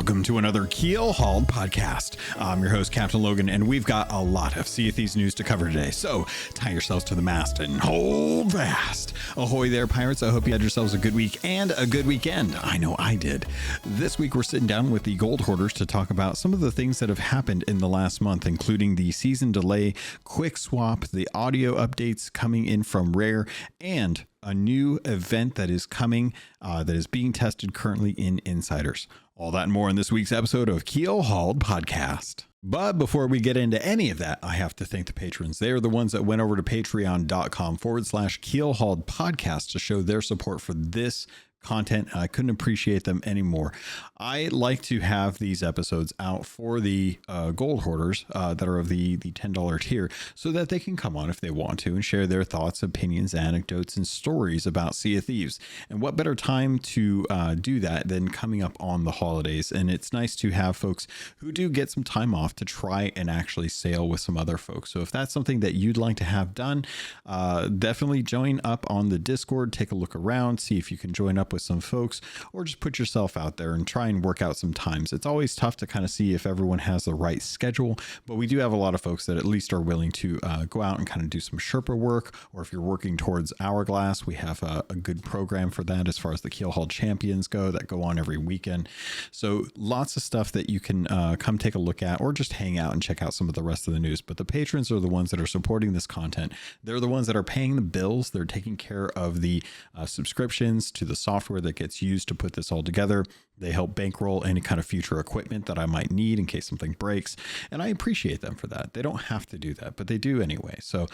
Welcome to another Keelhauled podcast. I'm your host, CaptainLogun, and we've got a lot of Sea of Thieves news to cover today. So tie yourselves to the mast and hold fast. Ahoy there, pirates. I hope you had yourselves a good week and a good weekend. I know I did. This week, we're sitting down with the Gold Hoarders to talk about some of the things that have happened in the last month, including the season delay, quick swap, the audio updates coming in from Rare, and a new event that is coming that is being tested currently in Insiders. All that and more in this week's episode of Keelhauled Podcast. But before we get into any of that, I have to thank the patrons. They are the ones that went over to patreon.com/Keelhauled Podcast to show their support for this content. I couldn't appreciate them anymore. I like to have these episodes out for the Gold Hoarders that are of the $10 tier so that they can come on if they want to and share their thoughts, opinions, anecdotes, and stories about Sea of Thieves. And what better time to do that than coming up on the holidays? And it's nice to have folks who do get some time off to try and actually sail with some other folks. So if that's something that you'd like to have done, definitely join up on the Discord, take a look around, see if you can join up with some folks, or just put yourself out there and try and work out some times. It's always tough to kind of see if everyone has the right schedule, but we do have a lot of folks that at least are willing to go out and kind of do some Sherpa work, or if you're working towards Hourglass, we have a good program for that as far as the Keelhauled champions go that go on every weekend. So lots of stuff that you can come take a look at, or just hang out and check out some of the rest of the news. But the patrons are the ones that are supporting this content. They're the ones that are paying the bills. They're taking care of the subscriptions to the software that gets used to put this all together. They help bankroll any kind of future equipment that I might need in case something breaks. And I appreciate them for that. They don't have to do that, but they do anyway. So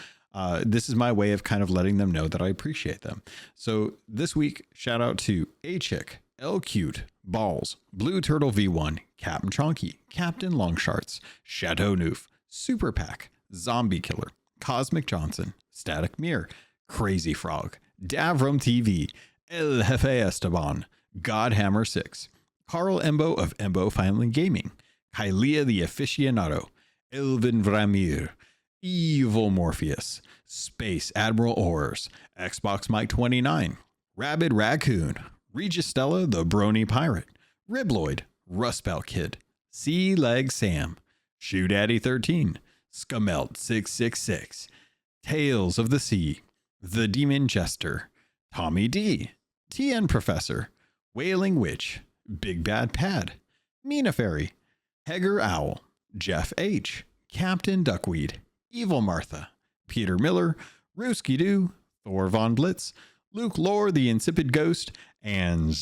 this is my way of kind of letting them know that I appreciate them. So this week, shout out to A-Chick, L-Cute, Balls, Blue Turtle V1, Captain Chonky, Captain Longsharts, Chateau Noof, Super Pack, Zombie Killer, Cosmic Johnson, Static Mirror, Crazy Frog, Davram TV, El Jefe Esteban, Godhammer 6, Carl Embo of Embo Family Gaming, Kylia the Aficionado, Elvin Vramir, Evil Morpheus, Space Admiral Ors, Xbox Mike 29, Rabid Raccoon, Registella the Brony Pirate, Ribloid, Rustbelt Kid, Sea Leg Sam, Shoe Daddy 13, Scumelt 666, Tales of the Sea, The Demon Jester, Tommy D, TN Professor, Wailing Witch, Big Bad Pad, Mina Fairy, Hegger Owl, Jeff H, Captain Duckweed, Evil Martha, Peter Miller, Rooski Doo, Thor Von Blitz, Luke Lore the Insipid Ghost, and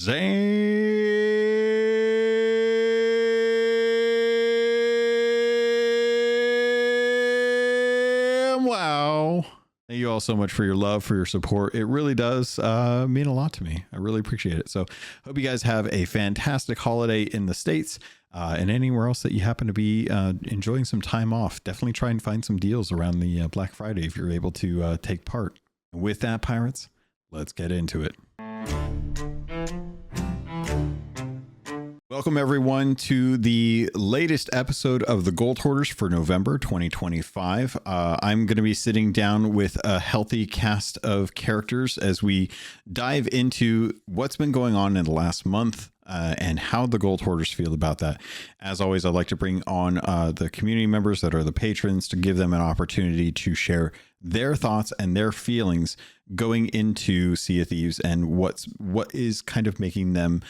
Wow. Thank you all so much for your love, for your support. It really does mean a lot to me. I really appreciate it. So hope you guys have a fantastic holiday in the States and anywhere else that you happen to be enjoying some time off. Definitely try and find some deals around the Black Friday if you're able to take part. And with that, pirates, let's get into it. Welcome everyone to the latest episode of the Gold Hoarders for November 2025. I'm going to be sitting down with a healthy cast of characters as we dive into what's been going on in the last month and how the Gold Hoarders feel about that. As always, I'd like to bring on the community members that are the patrons to give them an opportunity to share their thoughts and their feelings going into Sea of Thieves and what is kind of making them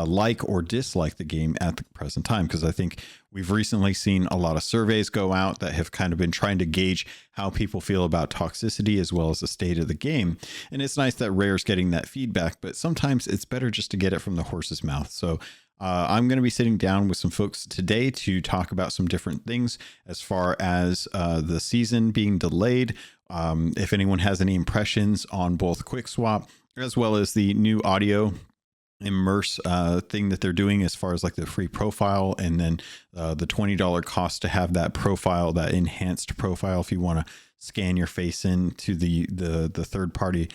like or dislike the game at the present time, because I think we've recently seen a lot of surveys go out that have kind of been trying to gauge how people feel about toxicity as well as the state of the game. And it's nice that Rare's getting that feedback, but sometimes it's better just to get it from the horse's mouth. So I'm going to be sitting down with some folks today to talk about some different things as far as the season being delayed. If anyone has any impressions on both Quick Swap as well as the new audio immerse thing that they're doing as far as like the free profile, and then the $20 cost to have that profile, that enhanced profile, if you want to scan your face into the third party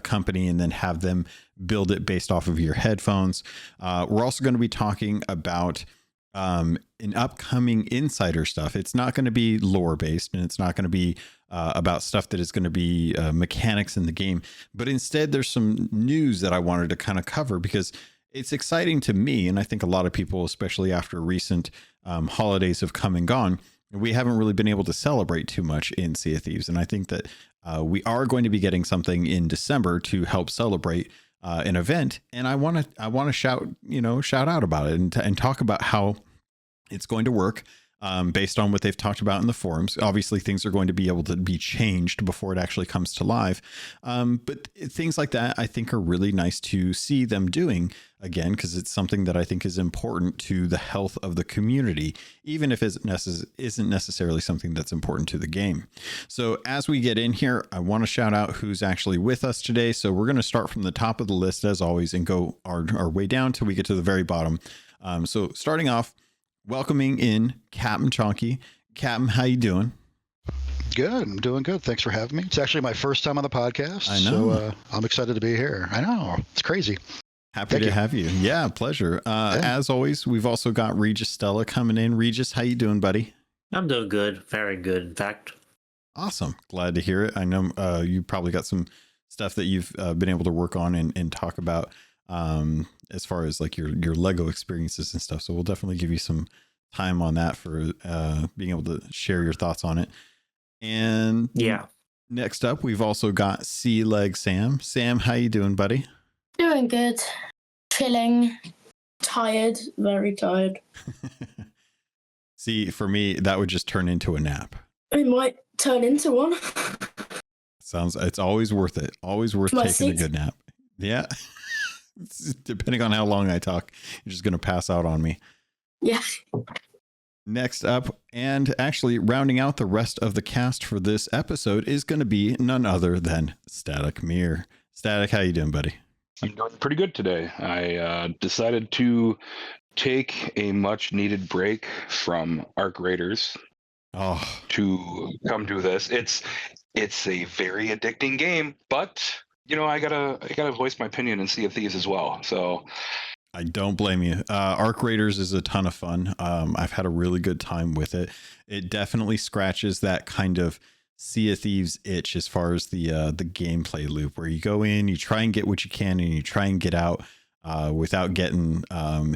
company and then have them build it based off of your headphones. We're also going to be talking about in upcoming insider stuff. It's not going to be lore based, and it's not going to be about stuff that is going to be mechanics in the game, but instead there's some news that I wanted to kind of cover, because it's exciting to me. And I think a lot of people, especially after recent holidays have come and gone, we haven't really been able to celebrate too much in Sea of Thieves. And I think that we are going to be getting something in December to help celebrate an event. And I want to shout out about it and talk about how it's going to work. Based on what they've talked about in the forums. Obviously, things are going to be able to be changed before it actually comes to live. But things like that, I think, are really nice to see them doing again, because it's something that I think is important to the health of the community, even if it isn't necessarily something that's important to the game. So as we get in here, I want to shout out who's actually with us today. So we're going to start from the top of the list, as always, and go our way down till we get to the very bottom. So starting off, welcoming in Captain Chonky. Captain, how you doing? Good. I'm doing good. Thanks for having me. It's actually my first time on the podcast. I know. So I'm excited to be here. I know. It's crazy. Happy to have you. Yeah, pleasure. As always, we've also got Regis Stella coming in. Regis, how you doing, buddy? I'm doing good. Very good, in fact. Awesome. Glad to hear it. I know you probably got some stuff that you've been able to work on and talk about as far as like your Lego experiences and stuff. So we'll definitely give you some time on that for being able to share your thoughts on it. And yeah, next up, we've also got Sea Leg Sam. Sam, how you doing, buddy? Doing good. Chilling. Tired. Very tired. See, for me, that would just turn into a nap. It might turn into one. It's always worth it. Always worth taking a good nap. Yeah. Depending on how long I talk, you're just going to pass out on me. Yeah. Next up, and actually rounding out the rest of the cast for this episode, is going to be none other than Static Mir. Static, how you doing, buddy? I'm doing pretty good today. I decided to take a much needed break from Arc Raiders to come do this. It's a very addicting game, but I gotta voice my opinion in Sea of Thieves as well. So I don't blame you. Arc Raiders is a ton of fun. I've had a really good time with it. It definitely scratches that kind of Sea of Thieves itch as far as the gameplay loop, where you go in, you try and get what you can, and you try and get out without getting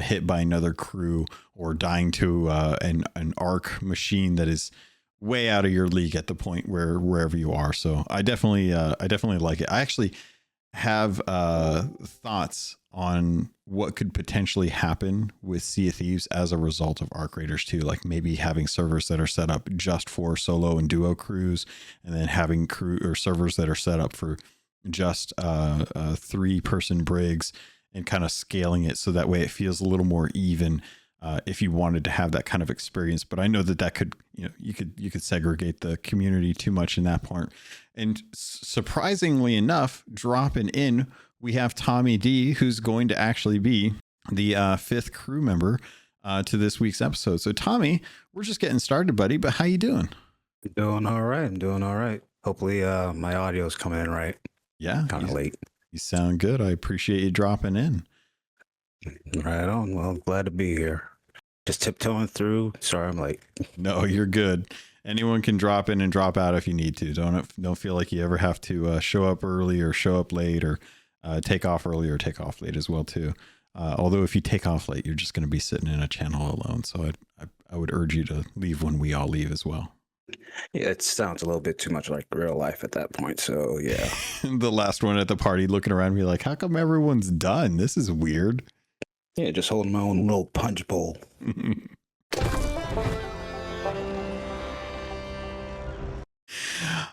hit by another crew or dying to an arc machine that is way out of your league at the point wherever you are. So I definitely like it. I actually have thoughts on what could potentially happen with Sea of Thieves as a result of Arc Raiders 2, like maybe having servers that are set up just for solo and duo crews, and then having crew or servers that are set up for just 3-person brigs, and kind of scaling it so that way it feels a little more even. If you wanted to have that kind of experience, but I know that could, you could segregate the community too much in that part. And surprisingly enough, dropping in, we have Tommy D, who's going to actually be the 5th crew member to this week's episode. So Tommy, we're just getting started, buddy, but how you doing? Doing all right. I'm doing all right. Hopefully my audio's coming in right. Yeah. Kind of late. You sound good. I appreciate you dropping in. Right on. Well, I'm glad to be here. Just tiptoeing through. Sorry, I'm late. No, you're good. Anyone can drop in and drop out if you need to. Don't feel like you ever have to show up early or show up late, or take off early or take off late as well too. Although if you take off late, you're just going to be sitting in a channel alone. So I would urge you to leave when we all leave as well. Yeah, it sounds a little bit too much like real life at that point. So yeah. The last one at the party looking around me like, how come everyone's done? This is weird. Yeah, just holding my own little punch bowl.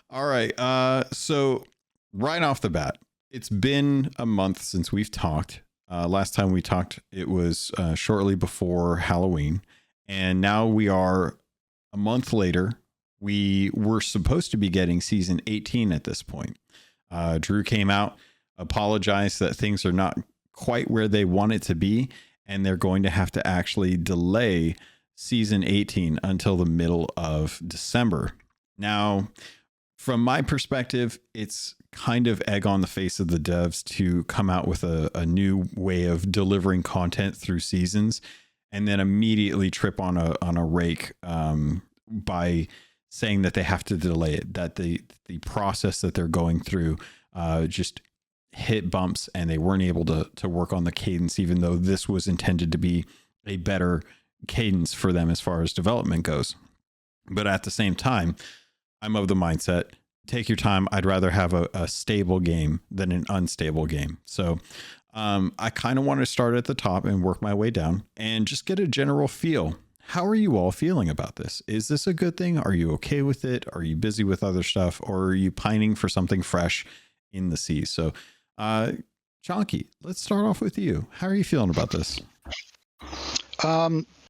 All right. So right off the bat, it's been a month since we've talked. Last time we talked, it was shortly before Halloween. And now we are a month later. We were supposed to be getting season 18 at this point. Drew came out, apologized that things are not quite where they want it to be, and they're going to have to actually delay season 18 until the middle of December. Now, from my perspective, it's kind of egg on the face of the devs to come out with a new way of delivering content through seasons, and then immediately trip on a rake by saying that they have to delay it, that the process that they're going through just hit bumps and they weren't able to work on the cadence, even though this was intended to be a better cadence for them as far as development goes. But at the same time, I'm of the mindset, take your time. I'd rather have a stable game than an unstable game. So I kind of want to start at the top and work my way down and just get a general feel. How are you all feeling about this? Is this a good thing? Are you okay with it? Are you busy with other stuff, or are you pining for something fresh in the sea? So, Chonky, let's start off with you. How are you feeling about this?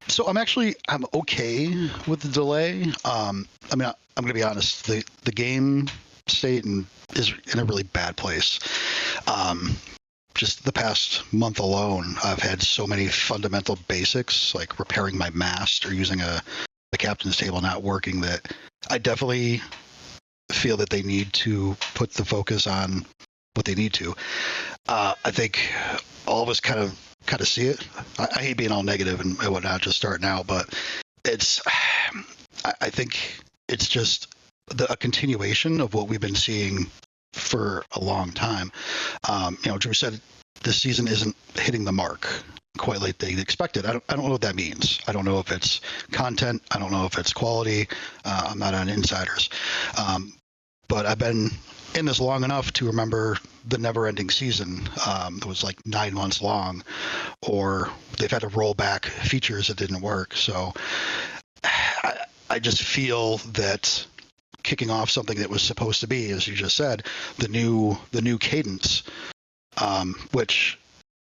So I'm okay with the delay. I'm going to be honest. The game state is in a really bad place. Just the past month alone, I've had so many fundamental basics, like repairing my mast or using the captain's table not working, that I definitely feel that they need to put the focus on what they need to. I think all of us kind of see it. I hate being all negative and whatnot, just starting out, but I think it's just a continuation of what we've been seeing for a long time. Drew said this season isn't hitting the mark quite like they expected. I don't know what that means. I don't know if it's content. I don't know if it's quality. I'm not on insiders. But I've been in this long enough to remember the never-ending season that was like 9 months long, or they've had to roll back features that didn't work. So I just feel that kicking off something that was supposed to be, as you just said, the new cadence, which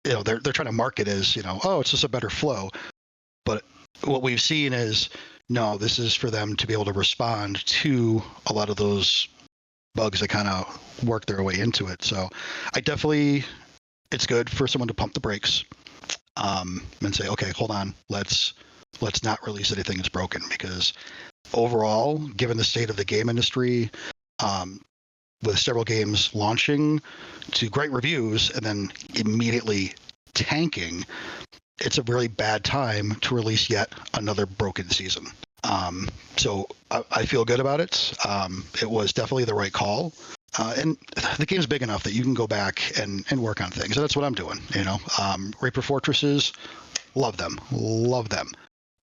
they're trying to market as it's just a better flow, but what we've seen is no, this is for them to be able to respond to a lot of those bugs that kind of work their way into it. So it's good for someone to pump the brakes and say, okay, hold on, let's not release anything that's broken, because overall, given the state of the game industry, with several games launching to great reviews and then immediately tanking, it's a really bad time to release yet another broken season. So I feel good about it. It was definitely the right call. And the game's big enough that you can go back and work on things. And that's what I'm doing. Reaper Fortresses, love them.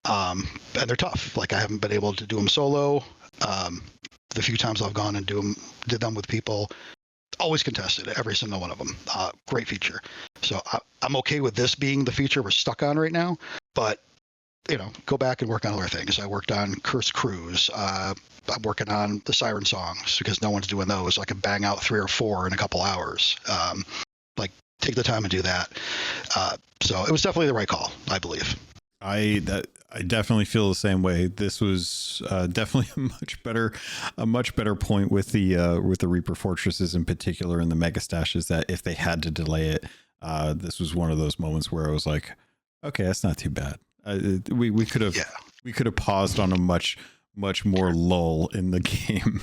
And they're tough. Like, I haven't been able to do them solo. The few times I've gone and did them with people, always contested, every single one of them. Great feature. So I'm okay with this being the feature we're stuck on right now, but go back and work on other things. I worked on Curse Cruise. I'm working on the Siren Songs because no one's doing those. I can bang out 3 or 4 in a couple hours. Take the time and do that. So it was definitely the right call, I believe. I definitely feel the same way. This was definitely a much better point with the Reaper Fortresses in particular, and the Mega Stashes, that if they had to delay it, this was one of those moments where I was like, okay, that's not too bad. We could have paused on a much more lull in the game.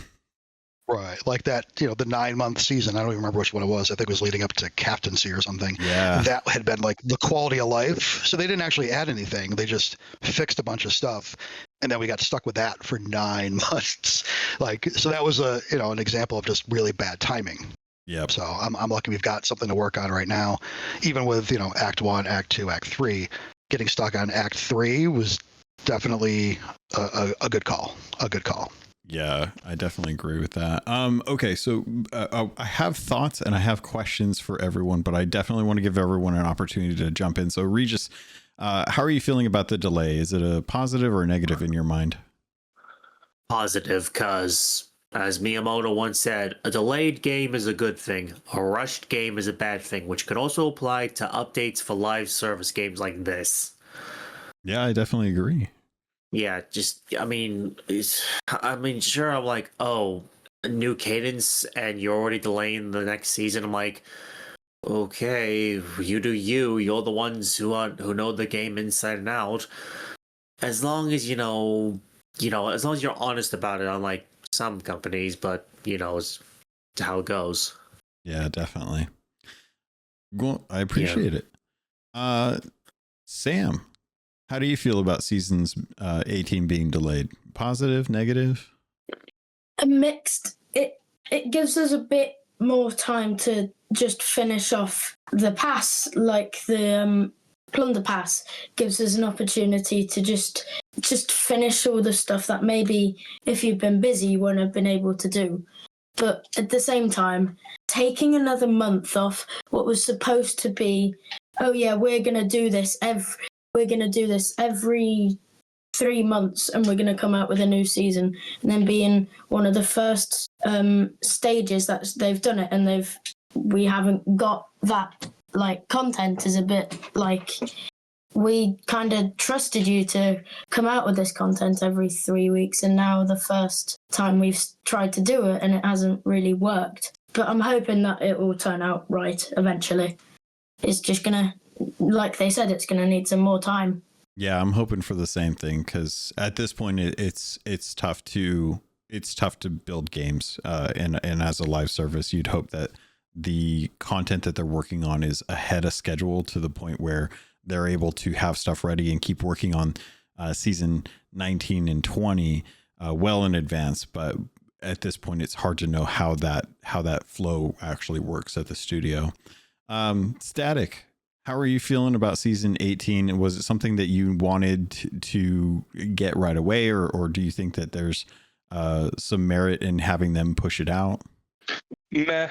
Right, like that, the 9-month season. I don't even remember which one it was. I think it was leading up to Captaincy or something. Yeah, that had been like the quality of life. So they didn't actually add anything. They just fixed a bunch of stuff, and then we got stuck with that for 9 months. So that was an example of just really bad timing. Yeah. So I'm lucky we've got something to work on right now. Even with Act 1, Act 2, Act 3, getting stuck on Act 3 was definitely a good call. A good call. Yeah, I definitely agree with that. Okay, so I have thoughts and I have questions for everyone, but I definitely want to give everyone an opportunity to jump in. So Regis, how are you feeling about the delay? Is it a positive or a negative in your mind? Positive, because as Miyamoto once said, a delayed game is a good thing. A rushed game is a bad thing, which could also apply to updates for live service games like this. Yeah, I definitely agree. Yeah, sure, I'm like, oh, a new cadence and you're already delaying the next season. I'm like, okay, you do you. You're the ones who know the game inside and out. As long as as long as you're honest about it, unlike some companies, but it's how it goes. Yeah, definitely. Well, I appreciate it. Sam, how do you feel about seasons 18 being delayed? Positive, negative? Mixed. It gives us a bit more time to just finish off the pass, like the Plunder Pass gives us an opportunity to just finish all the stuff that maybe if you've been busy you won't have been able to do. But at the same time, taking another month off what was supposed to be, oh yeah, we're gonna do this every 3 months, and we're gonna come out with a new season, and then being one of the first stages that they've done it, and we haven't got that like content is a bit like we kind of trusted you to come out with this content every 3 weeks, and now the first time we've tried to do it and it hasn't really worked. But I'm hoping that it will turn out right eventually. It's just gonna, like they said, it's gonna need some more time. Yeah, I'm hoping for the same thing, because at this point it's tough to build games, and as a live service, you'd hope that the content that they're working on is ahead of schedule to the point where they're able to have stuff ready and keep working on season 19 and 20 well in advance. But at this point, it's hard to know how that flow actually works at the studio. Static, how are you feeling about season 18? Was it something that you wanted to get right away, or do you think that there's some merit in having them push it out? Meh.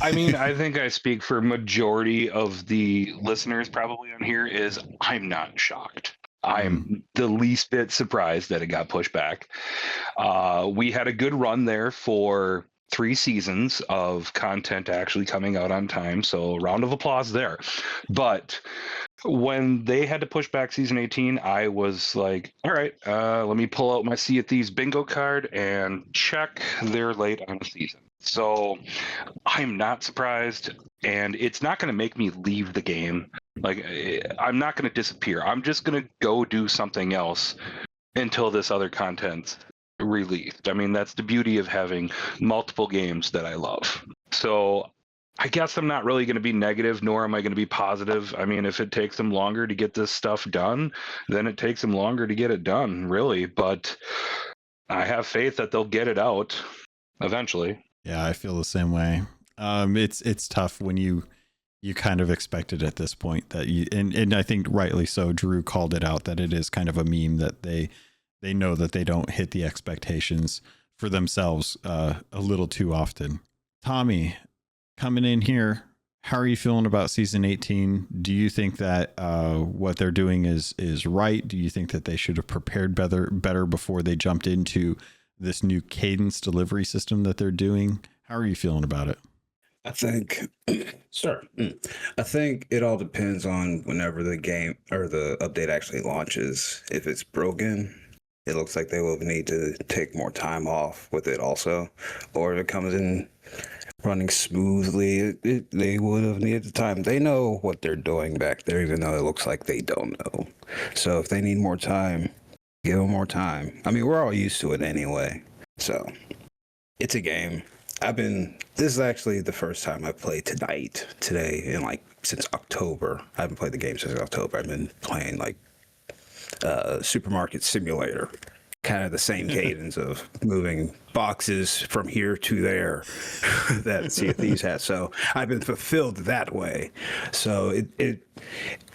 I mean, I think I speak for majority of the listeners probably on here is I'm not shocked. I'm the least bit surprised that it got pushed back. We had a good run there for 3 seasons of content actually coming out on time. So round of applause there. But when they had to push back season 18, I was like, all right, let me pull out my Sea of Thieves bingo card and check they're late on the season. So I'm not surprised, and it's not going to make me leave the game. Like, I'm not going to disappear. I'm just going to go do something else until this other content's released. I mean, that's the beauty of having multiple games that I love. So I guess I'm not really going to be negative, nor am I going to be positive. I mean, if it takes them longer to get this stuff done, then it takes them longer to get it done, really. But I have faith that they'll get it out eventually. Yeah, I feel the same way. It's tough when you kind of expect it at this point that and I think rightly so. Drew called it out that it is kind of a meme that they know that they don't hit the expectations for themselves a little too often. Tommy, coming in here, how are you feeling about season 18? Do you think that what they're doing is right? Do you think that they should have prepared better before they jumped into this new cadence delivery system that they're doing? How are you feeling about it? I think, I think it all depends on whenever the game or the update actually launches. If it's broken, it looks like they will need to take more time off with it also. Or if it comes in running smoothly, they would have needed the time. They know what they're doing back there, even though it looks like they don't know. So if they need more time, give them more time. I mean, we're all used to it anyway. So it's a game. This is actually the first time I've played today in since October. I haven't played the game since October. I've been playing Supermarket Simulator, kind of the same cadence of moving boxes from here to there that Sea of Thieves has. So I've been fulfilled that way. So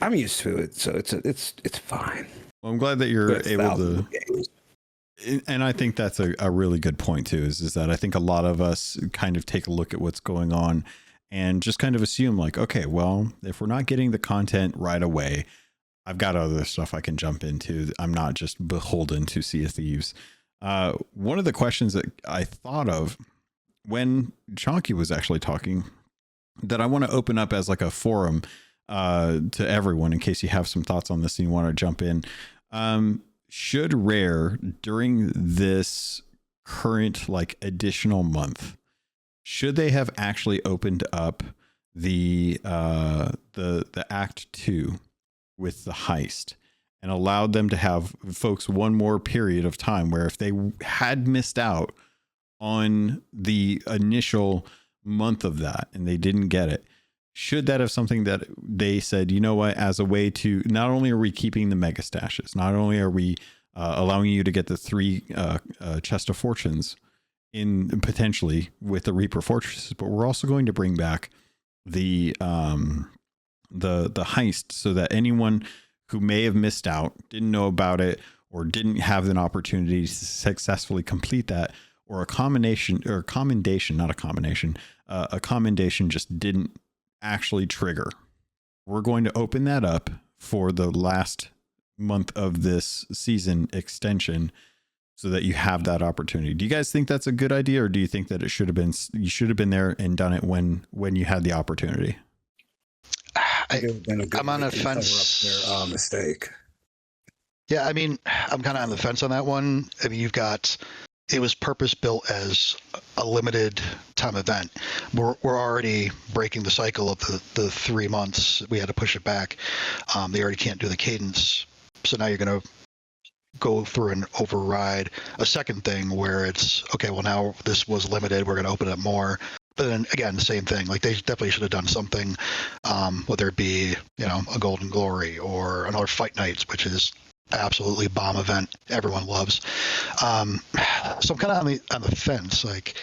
I'm used to it. So it's fine. Well, I'm glad that you're able to. And I think that's a really good point too, is that I think a lot of us kind of take a look at what's going on and just kind of assume like, okay, well, if we're not getting the content right away, I've got other stuff I can jump into. I'm not just beholden to Sea of Thieves. One of the questions that I thought of when Chonky was actually talking that I want to open up as like a forum to everyone in case you have some thoughts on this and you want to jump in. Should Rare, during this current additional month, should they have actually opened up the Act 2 with the heist and allowed them to have folks one more period of time where if they had missed out on the initial month of that and they didn't get it, should that have something that they said, you know what, as a way to, not only are we keeping the mega stashes, not only are we allowing you to get the 3 chest of fortunes in potentially with the Reaper Fortresses, but we're also going to bring back the heist, so that anyone who may have missed out, didn't know about it, or didn't have an opportunity to successfully complete that, or a commendation just didn't actually trigger. We're going to open that up for the last month of this season extension, so that you have that opportunity. Do you guys think that's a good idea, or do you think that you should have been there and done it when you had the opportunity? I'm on a fence. Their mistake. Yeah, I mean, I'm kind of on the fence on that one. I mean, it was purpose built as a limited time event. We're already breaking the cycle of the 3 months. We had to push it back. They already can't do the cadence. So now you're going to go through and override a second thing where it's, okay, well, now this was limited. We're going to open it more. But then again, the same thing. Like, they definitely should have done something, whether it be, a Golden Glory or another Fight Nights, which is absolutely bomb event everyone loves. So I'm kind of on the fence. Like,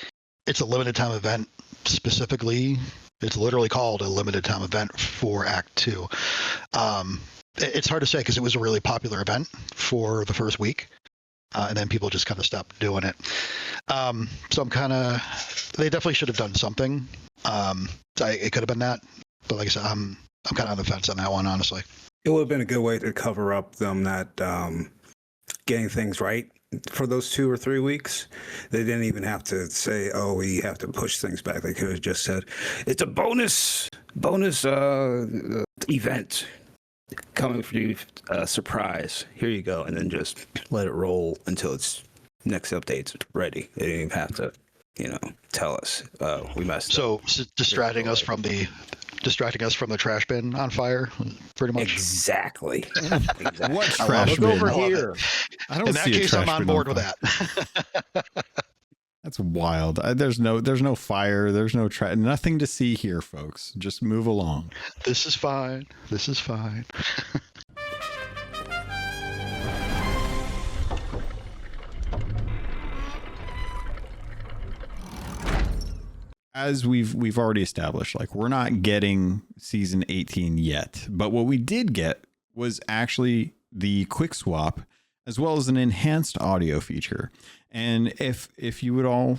it's a limited time event specifically. It's literally called a limited time event for Act 2. It's hard to say because it was a really popular event for the first week. And then people just kind of stopped doing it. So they definitely should have done something. It could have been that, but like I said, I'm kind of on the fence on that one, honestly. It would have been a good way to cover up them not getting things right for those 2 or 3 weeks. They didn't even have to say, "Oh, we have to push things back." They could have just said, "It's a bonus event coming for you, surprise. Here you go," and then just let it roll until its next update's ready. They didn't even have to, tell us we messed up. So distracting us from the trash bin on fire, pretty much. Exactly. What trash bin? Over here. I don't In that see case, a trash I'm on bin board with fire. that. That's wild. There's no fire. There's nothing to see here, folks. Just move along. This is fine. As we've already established, like, we're not getting season 18 yet, but what we did get was actually the quick swap, as well as an enhanced audio feature. And if you would all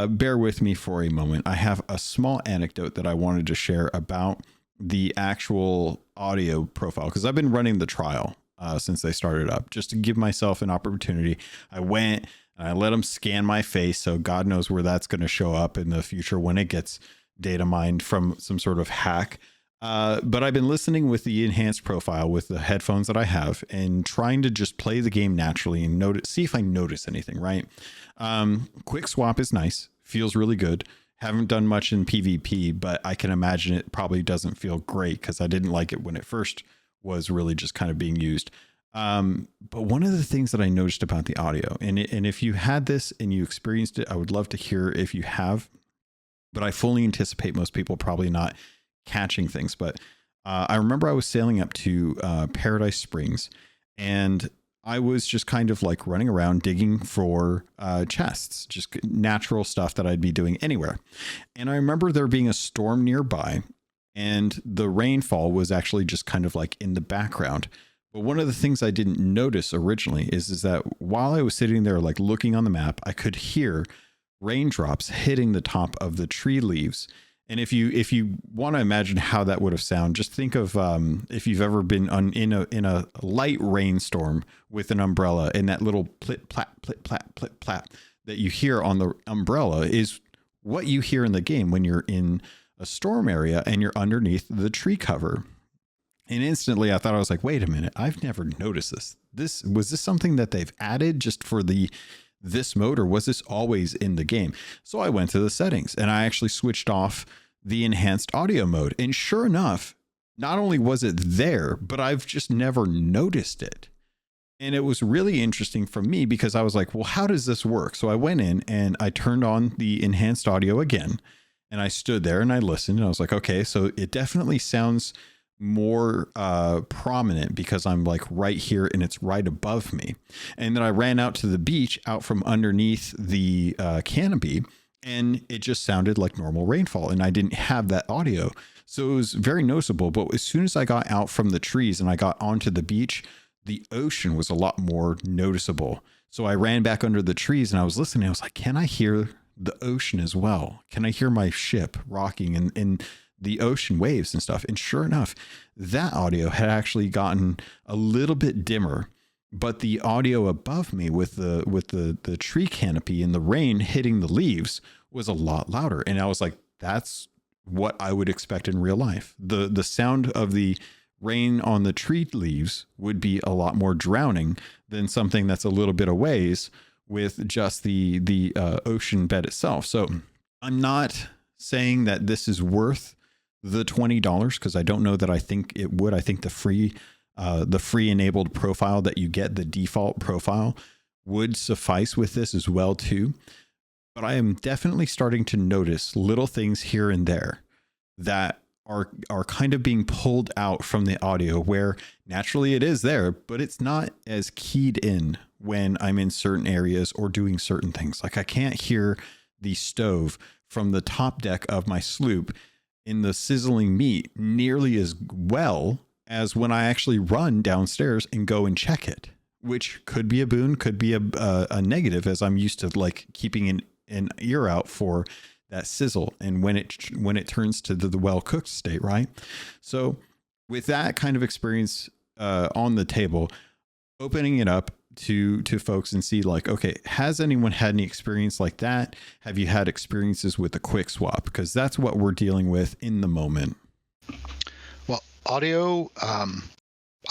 bear with me for a moment, I have a small anecdote that I wanted to share about the actual audio profile, because I've been running the trial since they started up, just to give myself an opportunity. I went and I let them scan my face, so God knows where that's going to show up in the future when it gets data mined from some sort of hack. But I've been listening with the enhanced profile with the headphones that I have, and trying to just play the game naturally and see if I notice anything, right? Quick swap is nice. Feels really good. Haven't done much in PvP, but I can imagine it probably doesn't feel great because I didn't like it when it first was really just kind of being used. But one of the things that I noticed about the audio, and if you had this and you experienced it, I would love to hear if you have, but I fully anticipate most people probably not catching things. But I remember I was sailing up to Paradise Springs, and I was just kind of like running around digging for chests, just natural stuff that I'd be doing anywhere. And I remember there being a storm nearby, and the rainfall was actually just kind of like in the background. But one of the things I didn't notice originally is that while I was sitting there like looking on the map, I could hear raindrops hitting the top of the tree leaves. And if you want to imagine how that would have sounded, just think of if you've ever been in a light rainstorm with an umbrella, and that little plit plat plit plat plit plat that you hear on the umbrella is what you hear in the game when you're in a storm area and you're underneath the tree cover. And instantly I thought, I was like, wait a minute, I've never noticed this. Was this something that they've added just for this mode, or was this always in the game? So I went to the settings and I actually switched off the enhanced audio mode. And sure enough, not only was it there, but I've just never noticed it. And it was really interesting for me because I was like, well, how does this work? So I went in and I turned on the enhanced audio again, and I stood there and I listened, and I was like, okay, so it definitely sounds more prominent because I'm like right here and it's right above me. And then I ran out to the beach, out from underneath the canopy, and it just sounded like normal rainfall, and I didn't have that audio. So it was very noticeable. But as soon as I got out from the trees and I got onto the beach, the ocean was a lot more noticeable. So I ran back under the trees and I was listening. I was like, can I hear the ocean as well? Can I hear my ship rocking in the ocean waves and stuff? And sure enough, that audio had actually gotten a little bit dimmer, but the audio above me with the tree canopy and the rain hitting the leaves was a lot louder. And I was like, that's what I would expect in real life. The sound of the rain on the tree leaves would be a lot more drowning than something that's a little bit a ways with just the ocean bed itself. So I'm not saying that this is worth the $20, because I don't know that I think it would. I think the free enabled profile that you get, the default profile, would suffice with this as well too. But I am definitely starting to notice little things here and there that are kind of being pulled out from the audio, where naturally it is there, but it's not as keyed in when I'm in certain areas or doing certain things. Like I can't hear the stove from the top deck of my sloop in the sizzling meat nearly as well as when I actually run downstairs and go and check it, which could be a boon, could be a negative, as I'm used to like keeping an ear out for that sizzle and when it turns to the well-cooked state, right? So with that kind of experience on the table, opening it up to folks and see like, okay, has anyone had any experience like that? Have you had experiences with the quick swap? Because that's what we're dealing with in the moment. Well, audio, I'm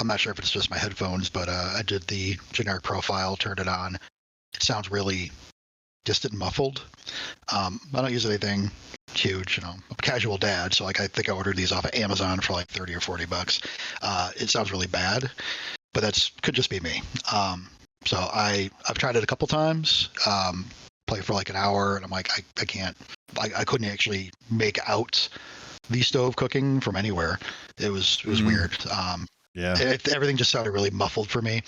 not sure if it's just my headphones, but I did the generic profile, turned it on. It sounds really distant and muffled. I don't use anything huge, I'm a casual dad, so like I think I ordered these off of Amazon for like $30 or $40. It sounds really bad, but could just be me. So I've tried it a couple times, play for like an hour, and I'm like, I couldn't actually make out the stove cooking from anywhere. It was weird. Yeah. Everything just sounded really muffled for me.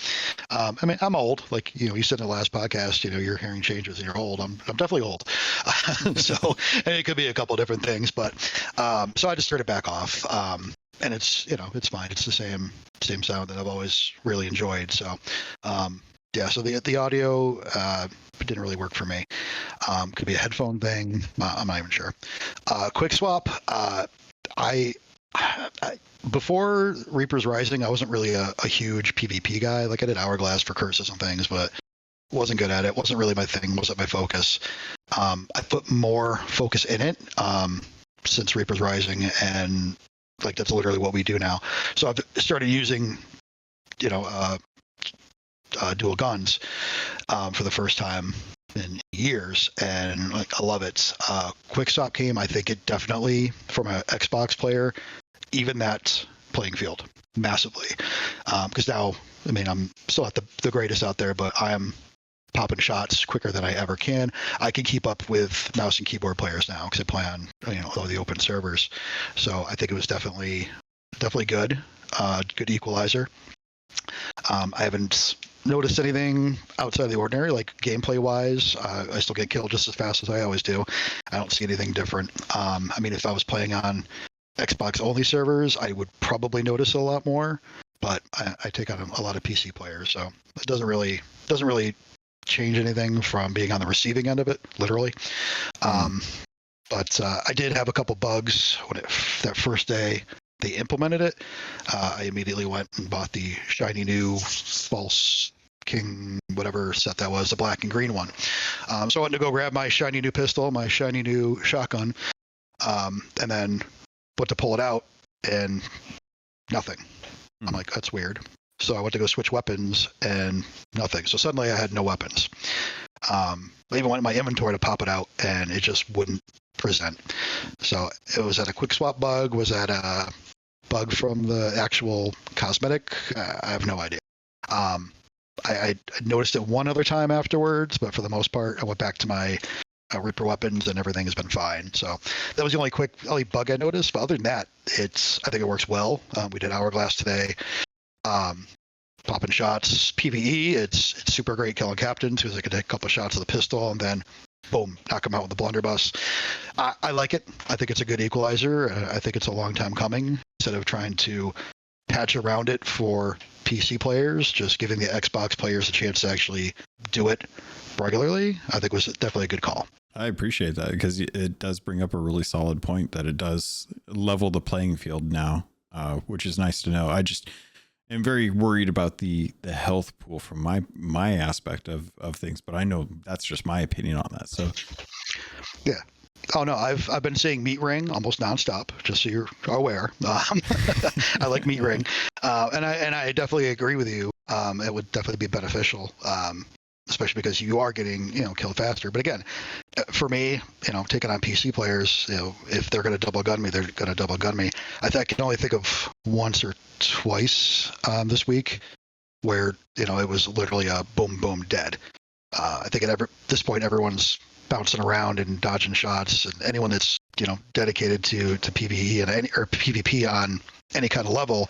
I mean, I'm old. Like, you said in the last podcast, your hearing changes and you're old. I'm definitely old. So, and it could be a couple different things, but, so I just turned it back off. And it's, it's fine. It's the same sound that I've always really enjoyed. So, yeah, so the audio, didn't really work for me. Could be a headphone thing. I'm not even sure. Quick swap. Before Reaper's Rising, I wasn't really a huge PvP guy. Like I did Hourglass for curses and things, but wasn't good at it. Wasn't really my thing. Wasn't my focus. I put more focus in it since Reaper's Rising, and like that's literally what we do now. So I've started using, dual guns for the first time in years, and like I love it. Quick swap game, I think it definitely, from an Xbox player, even that playing field massively, because now, I mean, I'm still not the greatest out there, but I'm popping shots quicker than I ever can. I can keep up with mouse and keyboard players now because I play on all the open servers. So I think it was definitely good, good equalizer. I haven't noticed anything outside of the ordinary, like gameplay wise. I still get killed just as fast as I always do. I don't see anything different. I mean, if I was playing on Xbox only servers, I would probably notice a lot more, but I take on a lot of PC players, so it doesn't really change anything from being on the receiving end of it, literally. But I did have a couple bugs that first day they implemented it. I immediately went and bought the shiny new false king, whatever set that was, the black and green one. So I went to go grab my shiny new pistol, my shiny new shotgun, and then went to pull it out and nothing. I'm like, that's weird. So I went to go switch weapons and nothing. So suddenly I had no weapons. I even went in my inventory to pop it out and it just wouldn't present. So it was that a quick swap bug? Was that a bug from the actual cosmetic? I have no idea. I noticed it one other time afterwards, but for the most part, I went back to my Reaper weapons and everything has been fine. So that was the only bug I noticed. But other than that, I think it works well. We did Hourglass today. Popping shots, PvE, it's super great killing captains because I could take a couple of shots of the pistol and then boom, knock them out with the blunderbuss. I like it. I think it's a good equalizer. I think it's a long time coming. Instead of trying to patch around it for PC players, just giving the Xbox players a chance to actually do it regularly, I think was definitely a good call. I appreciate that because it does bring up a really solid point that it does level the playing field now, which is nice to know. I just am very worried about the health pool from my aspect of things, but I know that's just my opinion on that. So, yeah. Oh no, I've been saying meat ring almost nonstop, just so you're aware. I like meat ring, and I definitely agree with you. It would definitely be beneficial, especially because you are getting killed faster. But again, for me, taking on PC players, if they're going to double gun me, they're going to double gun me. I can only think of once or twice this week where it was literally a boom boom dead. I think at this point everyone's bouncing around and dodging shots, and anyone that's dedicated to PvE or PvP on any kind of level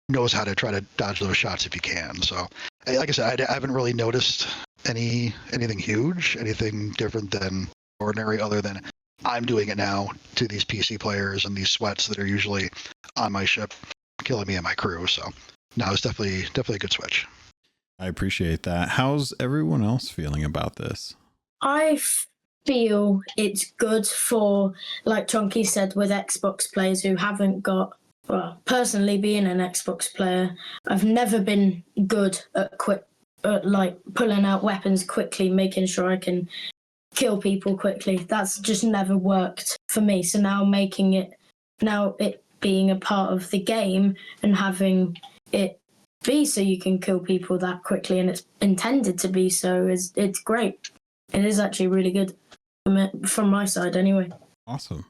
knows how to try to dodge those shots if you can. So, like I said, I haven't really noticed anything huge, anything different than ordinary, other than I'm doing it now to these PC players and these sweats that are usually on my ship, killing me and my crew. So, no, it's definitely a good switch. I appreciate that. How's everyone else feeling about this? I feel it's good for, like Chonky said, with Xbox players who haven't got, well, personally being an Xbox player, I've never been good at pulling out weapons quickly, making sure I can kill people quickly. That's just never worked for me. So now it being a part of the game and having it be so you can kill people that quickly, and it's intended to be so, it's great. It is actually really good from my side anyway. Awesome.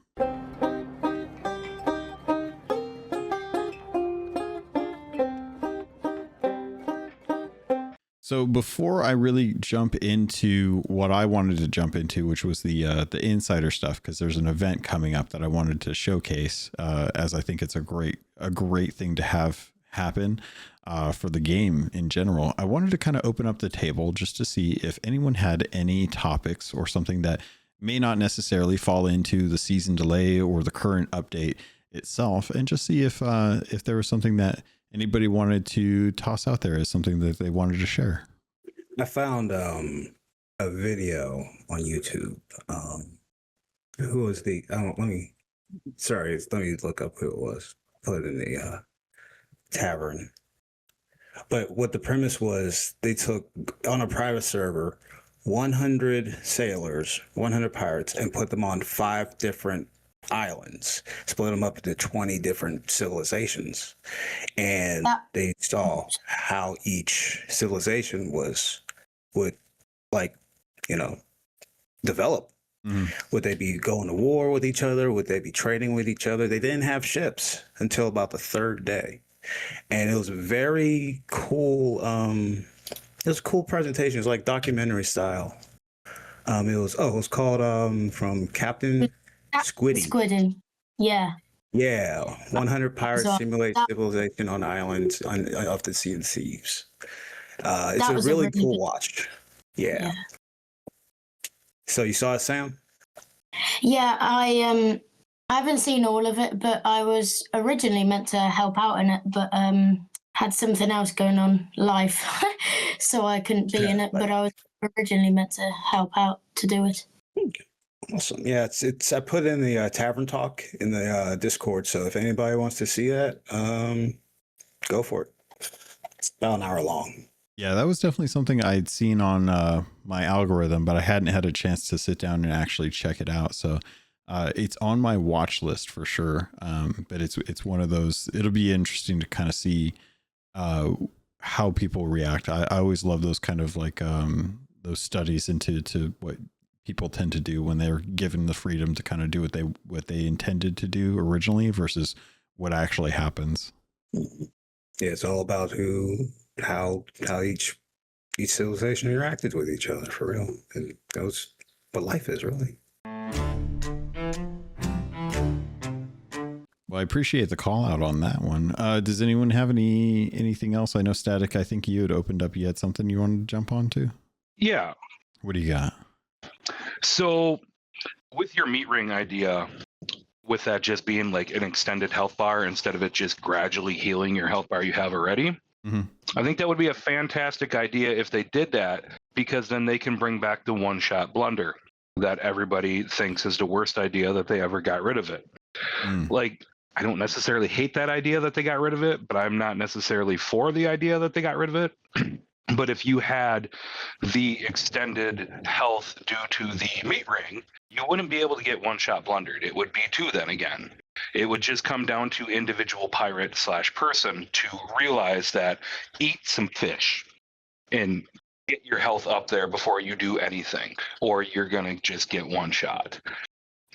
So before I really jump into what I wanted to jump into, which was the insider stuff, because there's an event coming up that I wanted to showcase, as I think it's a great thing to have happen for the game in general. I wanted to kind of open up the table just to see if anyone had any topics or something that may not necessarily fall into the season delay or the current update itself, and just see if there was something that anybody wanted to toss out there as something that they wanted to share. I found a video on YouTube. Who was the? Let me look up who it was. Put it in the tavern. But what the premise was, they took on a private server 100 sailors, 100 pirates, and put them on 5 different islands, split them up into 20 different civilizations, and they saw how each civilization would develop. Mm-hmm. Would they be going to war with each other? Would they be trading with each other? They didn't have ships until about the 3rd day, and it was very cool. It was a cool presentation. It was like documentary style. It was called from Captain Squiddy. Yeah. Yeah. 100 pirates simulate civilization on islands of the Sea of Thieves. It's a really cool watch. Yeah. So you saw it, Sam? Yeah, I haven't seen all of it, but I was originally meant to help out in it, but had something else going on live, so I couldn't be in it. But I was originally meant to help out to do it. Awesome. Yeah, it's I put in the Tavern Talk in the Discord, so if anybody wants to see that, go for it. It's about an hour long. Yeah, that was definitely something I'd seen on my algorithm, but I hadn't had a chance to sit down and actually check it out. So it's on my watch list for sure. But it's one of those. It'll be interesting to kind of see how people react. I always love those kind of like those studies into what people tend to do when they're given the freedom to kind of do what they intended to do originally versus what actually happens. Yeah, it's all about how each civilization interacted with each other for real. And that's what life is really. Well, I appreciate the call out on that one. Does anyone have anything else? I know Static, I think you had opened up. You had something you wanted to jump on to? Yeah. What do you got? So with your meat ring idea, with that just being like an extended health bar instead of it just gradually healing your health bar you have already, I think that would be a fantastic idea if they did that, because then they can bring back the one-shot blunder that everybody thinks is the worst idea that they ever got rid of it. Like, I don't necessarily hate that idea that they got rid of it, but I'm not necessarily for the idea that they got rid of it. But if you had the extended health due to the meat ring, you wouldn't be able to get one-shot blundered. It would be 2 then again. It would just come down to individual pirate/person to realize that eat some fish and get your health up there before you do anything, or you're going to just get one shot.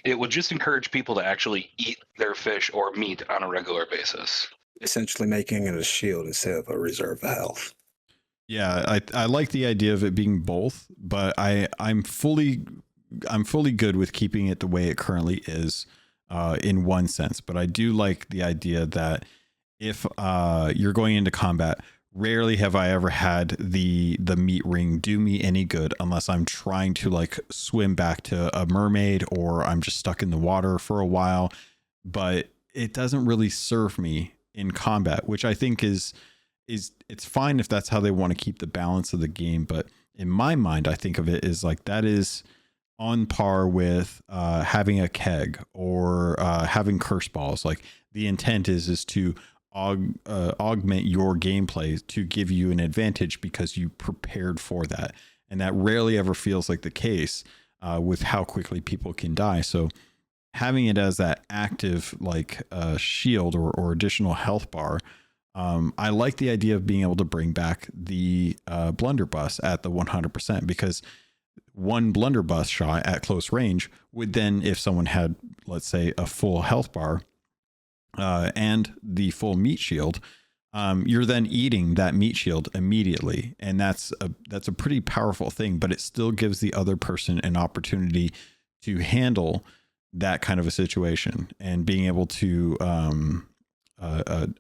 It would just encourage people to actually eat their fish or meat on a regular basis. Essentially making it a shield instead of a reserve of health. Yeah, I like the idea of it being both, but I'm fully good with keeping it the way it currently is, in one sense. But I do like the idea that if you're going into combat, rarely have I ever had the meat ring do me any good unless I'm trying to like swim back to a mermaid or I'm just stuck in the water for a while. But it doesn't really serve me in combat, which I think is it's fine if that's how they want to keep the balance of the game. But in my mind, I think of it as like that is on par with having a keg or having curse balls. Like the intent is to augment your gameplay to give you an advantage because you prepared for that. And that rarely ever feels like the case with how quickly people can die. So having it as that active like shield or additional health bar, I like the idea of being able to bring back the blunderbuss at the 100%, because one blunderbuss shot at close range would then, if someone had, let's say, a full health bar and the full meat shield, you're then eating that meat shield immediately. And that's a pretty powerful thing, but it still gives the other person an opportunity to handle that kind of a situation and being able to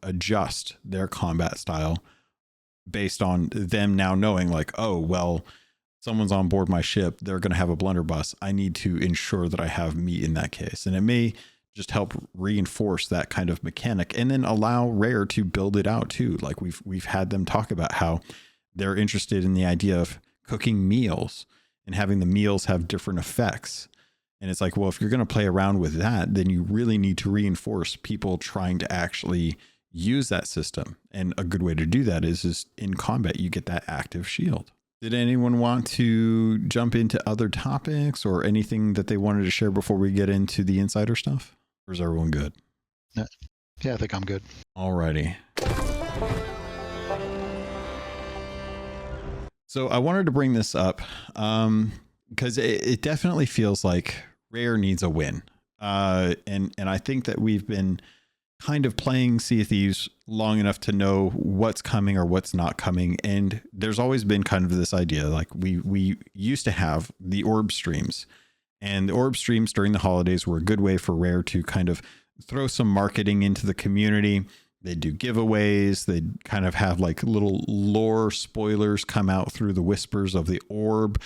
adjust their combat style based on them now knowing like, oh, well, someone's on board my ship, they're going to have a blunderbuss. I need to ensure that I have meat in that case. And it may just help reinforce that kind of mechanic and then allow Rare to build it out too. Like we've had them talk about how they're interested in the idea of cooking meals and having the meals have different effects. And it's like, well, if you're going to play around with that, then you really need to reinforce people trying to actually use that system. And a good way to do that is in combat, you get that active shield. Did anyone want to jump into other topics or anything that they wanted to share before we get into the insider stuff? Or is everyone good? Yeah, I think I'm good. Alrighty. So I wanted to bring this up because it definitely feels like Rare needs a win. And I think that we've been kind of playing Sea of Thieves long enough to know what's coming or what's not coming. And there's always been kind of this idea, like we used to have the orb streams, and the orb streams during the holidays were a good way for Rare to kind of throw some marketing into the community. They do giveaways. They kind of have like little lore spoilers come out through the whispers of the orb.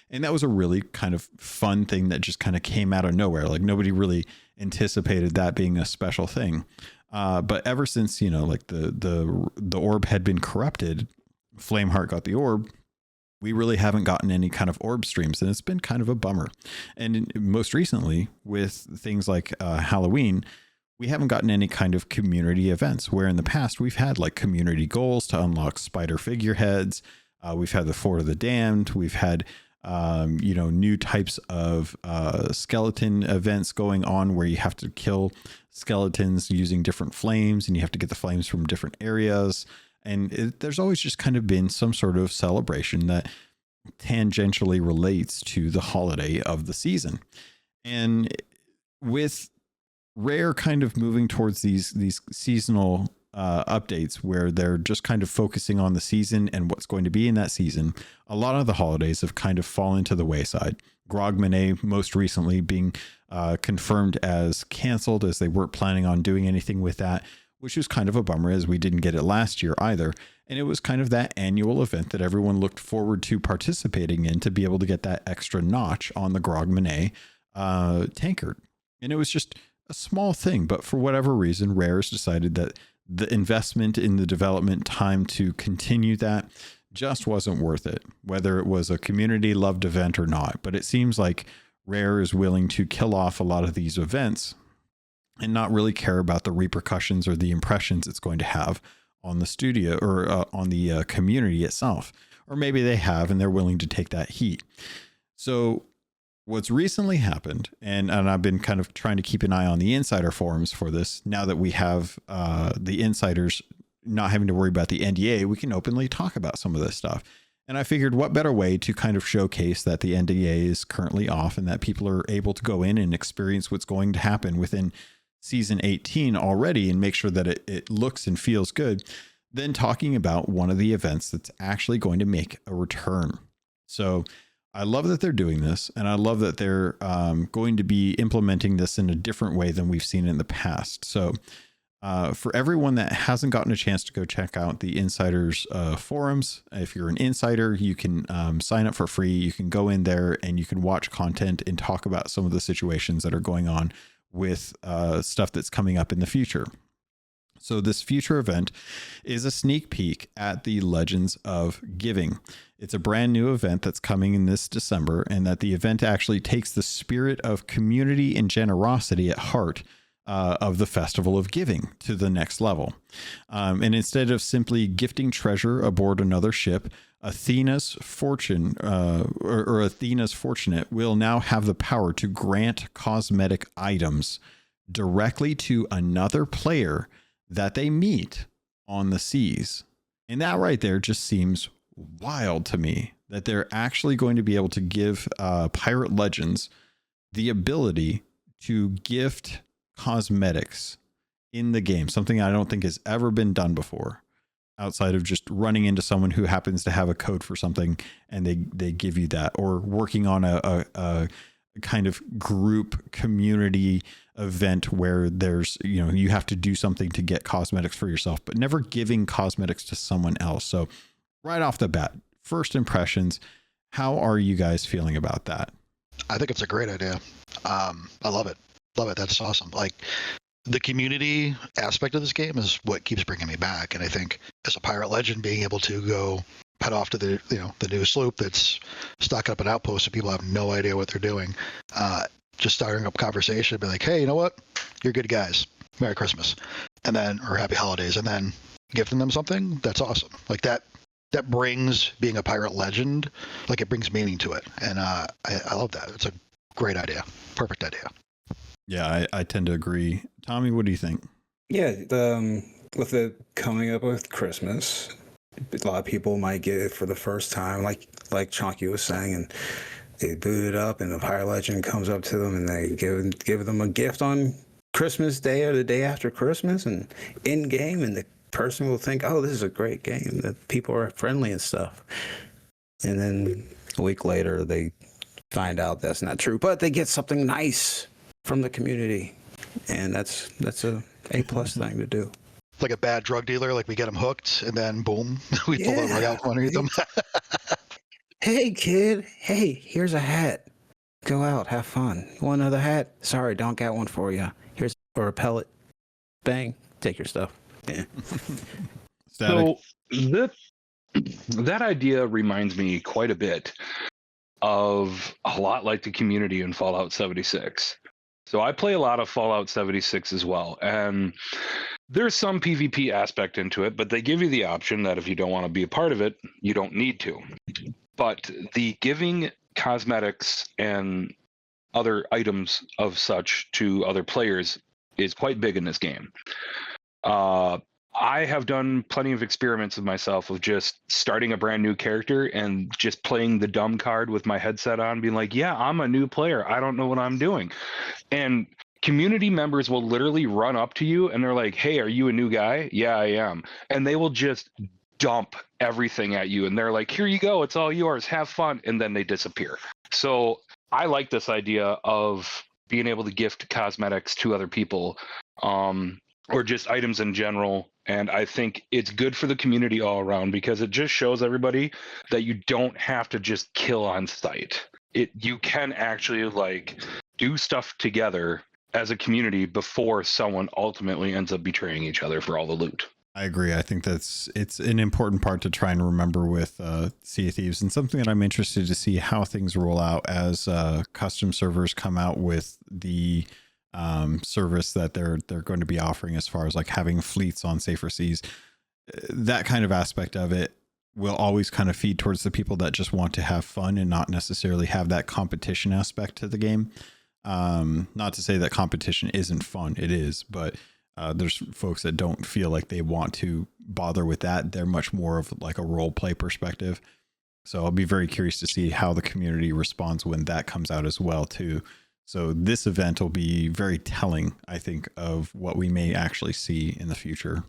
And that was a really kind of fun thing that just kind of came out of nowhere. Like nobody really anticipated that being a special thing. But ever since, you know, like the orb had been corrupted, Flameheart got the orb, we really haven't gotten any kind of orb streams, and it's been kind of a bummer. And most recently with things like Halloween, we haven't gotten any kind of community events, where in the past we've had like community goals to unlock spider figureheads. We've had the Fort of the Damned. We've had, new types of skeleton events going on where you have to kill skeletons using different flames, and you have to get the flames from different areas. And there's always just kind of been some sort of celebration that tangentially relates to the holiday of the season. And with Rare kind of moving towards these seasonal updates where they're just kind of focusing on the season and what's going to be in that season, a lot of the holidays have kind of fallen to the wayside. Grogmanay most recently being confirmed as canceled, as they weren't planning on doing anything with that, which was kind of a bummer as we didn't get it last year either. And it was kind of that annual event that everyone looked forward to participating in to be able to get that extra notch on the Grogmanay tankard. And it was just a small thing, but for whatever reason, Rare's decided that the investment in the development time to continue that just wasn't worth it, whether it was a community loved event or not. But it seems like Rare is willing to kill off a lot of these events and not really care about the repercussions or the impressions it's going to have on the studio or on the community itself. Or maybe they have and they're willing to take that heat. So what's recently happened, and I've been kind of trying to keep an eye on the insider forums for this, now that we have the insiders not having to worry about the NDA, we can openly talk about some of this stuff. And I figured what better way to kind of showcase that the NDA is currently off and that people are able to go in and experience what's going to happen within season 18 already and make sure that it looks and feels good, than talking about one of the events that's actually going to make a return. So I love that they're doing this, and I love that they're going to be implementing this in a different way than we've seen in the past. So for everyone that hasn't gotten a chance to go check out the insiders forums, if you're an insider, you can sign up for free. You can go in there and you can watch content and talk about some of the situations that are going on with stuff that's coming up in the future. So this future event is a sneak peek at the Legends of Giving. It's a brand new event that's coming in this December, and that the event actually takes the spirit of community and generosity at heart of the Festival of Giving to the next level. And instead of simply gifting treasure aboard another ship, Athena's fortune or Athena's Fortunate will now have the power to grant cosmetic items directly to another player that they meet on the seas. And that right there just seems wild to me, that they're actually going to be able to give Pirate Legends the ability to gift cosmetics in the game, something I don't think has ever been done before, outside of just running into someone who happens to have a code for something and they give you that, or working on a kind of group community event where there's, you have to do something to get cosmetics for yourself, but never giving cosmetics to someone else. So right off the bat, first impressions, how are you guys feeling about that? I think it's a great idea. I love it. Love it. That's awesome. Like, the community aspect of this game is what keeps bringing me back. And I think as a pirate legend, being able to go head off to the new sloop that's stuck up an outpost and people have no idea what they're doing, just starting up conversation, be like, hey, you know what? You're good guys. Merry Christmas. And then, or happy holidays. And then gifting them something. That's awesome. Like that brings being a pirate legend, like it brings meaning to it. And I love that. It's a great idea. Perfect idea. Yeah, I tend to agree. Tommy, what do you think? Yeah, with it coming up with Christmas, a lot of people might get it for the first time, like Chonky was saying, and they boot it up, and the Pirate Legend comes up to them, and they give them a gift on Christmas Day or the day after Christmas, and in game, and the person will think, oh, this is a great game, that people are friendly and stuff. And then a week later, they find out that's not true, but they get something nice from the community, and that's a plus thing to do. Like a bad drug dealer, like we get them hooked, and then boom, we pull the rug out from underneath them. Hey kid, hey, here's a hat. Go out, have fun. You want another hat? Sorry, don't got one for you. Here's for a pellet. Bang, take your stuff. Yeah. So that idea reminds me quite a bit of a lot like the community in Fallout 76. So I play a lot of Fallout 76 as well, and there's some PvP aspect into it, but they give you the option that if you don't want to be a part of it, you don't need to. But the giving cosmetics and other items of such to other players is quite big in this game. I have done plenty of experiments with myself of just starting a brand new character and just playing the dumb card with my headset on, being like, yeah, I'm a new player. I don't know what I'm doing. And community members will literally run up to you and they're like, hey, are you a new guy? Yeah, I am. And they will just dump everything at you. And they're like, here you go. It's all yours. Have fun. And then they disappear. So I like this idea of being able to gift cosmetics to other people. or just items in general. And I think it's good for the community all around because it just shows everybody that you don't have to just kill on sight. You can actually like do stuff together as a community before someone ultimately ends up betraying each other for all the loot. I agree. I think it's an important part to try and remember with Sea of Thieves, and something that I'm interested to see how things roll out as custom servers come out with the service that they're going to be offering, as far as like having fleets on safer seas. That kind of aspect of it will always kind of feed towards the people that just want to have fun and not necessarily have that competition aspect to the game. Not to say that competition isn't fun, it is, but there's folks that don't feel like they want to bother with that. They're much more of like a role play perspective. So I'll be very curious to see how the community responds when that comes out as well too. So this event will be very telling, I think, of what we may actually see in the future.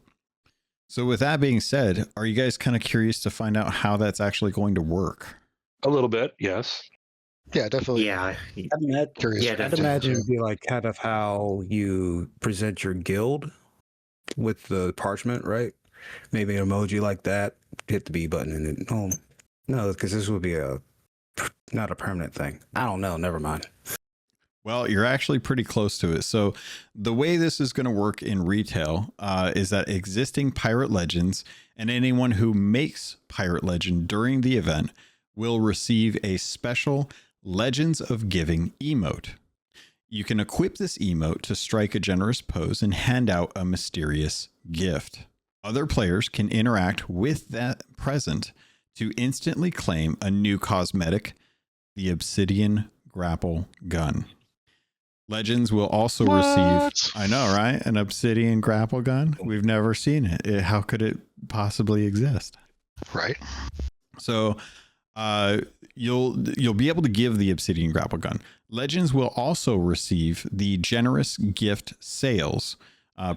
So with that being said, are you guys kind of curious to find out how that's actually going to work? A little bit, yes. Yeah, definitely. Yeah. Curious. Yeah, I'd definitely. imagine it'd be like kind of how you present your guild with the parchment, right? Maybe an emoji like that. Hit the B button and then, oh, no, because this would be not a permanent thing. I don't know. Never mind. Well, you're actually pretty close to it. So the way this is going to work in retail is that existing Pirate Legends and anyone who makes Pirate Legend during the event will receive a special Legends of Giving emote. You can equip this emote to strike a generous pose and hand out a mysterious gift. Other players can interact with that present to instantly claim a new cosmetic, the Obsidian Grapple Gun. Legends will also receive, I know, right? An Obsidian Grapple Gun. We've never seen it. How could it possibly exist? Right. So you'll be able to give the Obsidian Grapple Gun. Legends will also receive the Generous Gift Sails,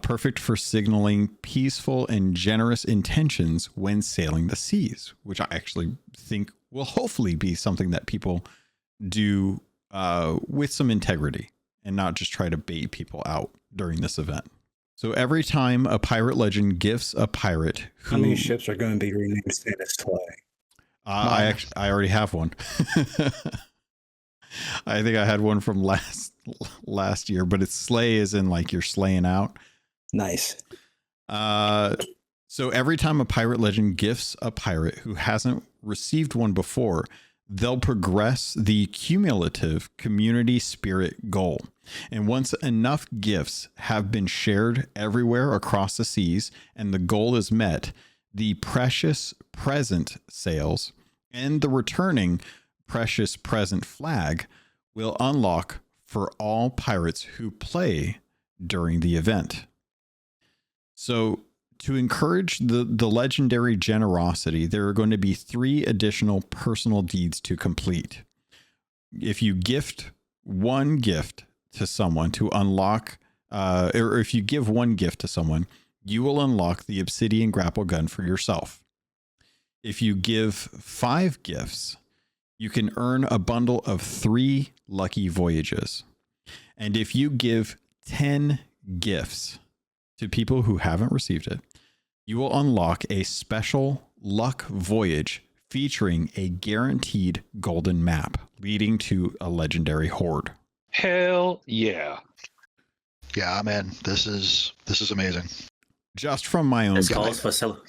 perfect for signaling peaceful and generous intentions when sailing the seas, which I actually think will hopefully be something that people do with some integrity and not just try to bait people out during this event. So every time a pirate legend gifts a pirate who... How many ships are going to be renamed Status Clay? I already have one. I think I had one from last year, but it's slay as in like you're slaying out. Nice. So every time a pirate legend gifts a pirate who hasn't received one before, they'll progress the cumulative community spirit goal. And once enough gifts have been shared everywhere across the seas and the goal is met, the precious present sales and the returning precious present flag will unlock for all pirates who play during the event. So to encourage the legendary generosity, there are going to be 3 additional personal deeds to complete. If you gift one gift to someone to unlock, or if you give one gift to someone, you will unlock the Obsidian Grapple Gun for yourself. If you give 5 gifts, you can earn a bundle of 3 lucky voyages. And if you give 10 gifts to people who haven't received it, you will unlock a special luck voyage featuring a guaranteed golden map leading to a legendary hoard. Hell yeah. Yeah, I'm in. This is amazing. Just from my own... This calls for some...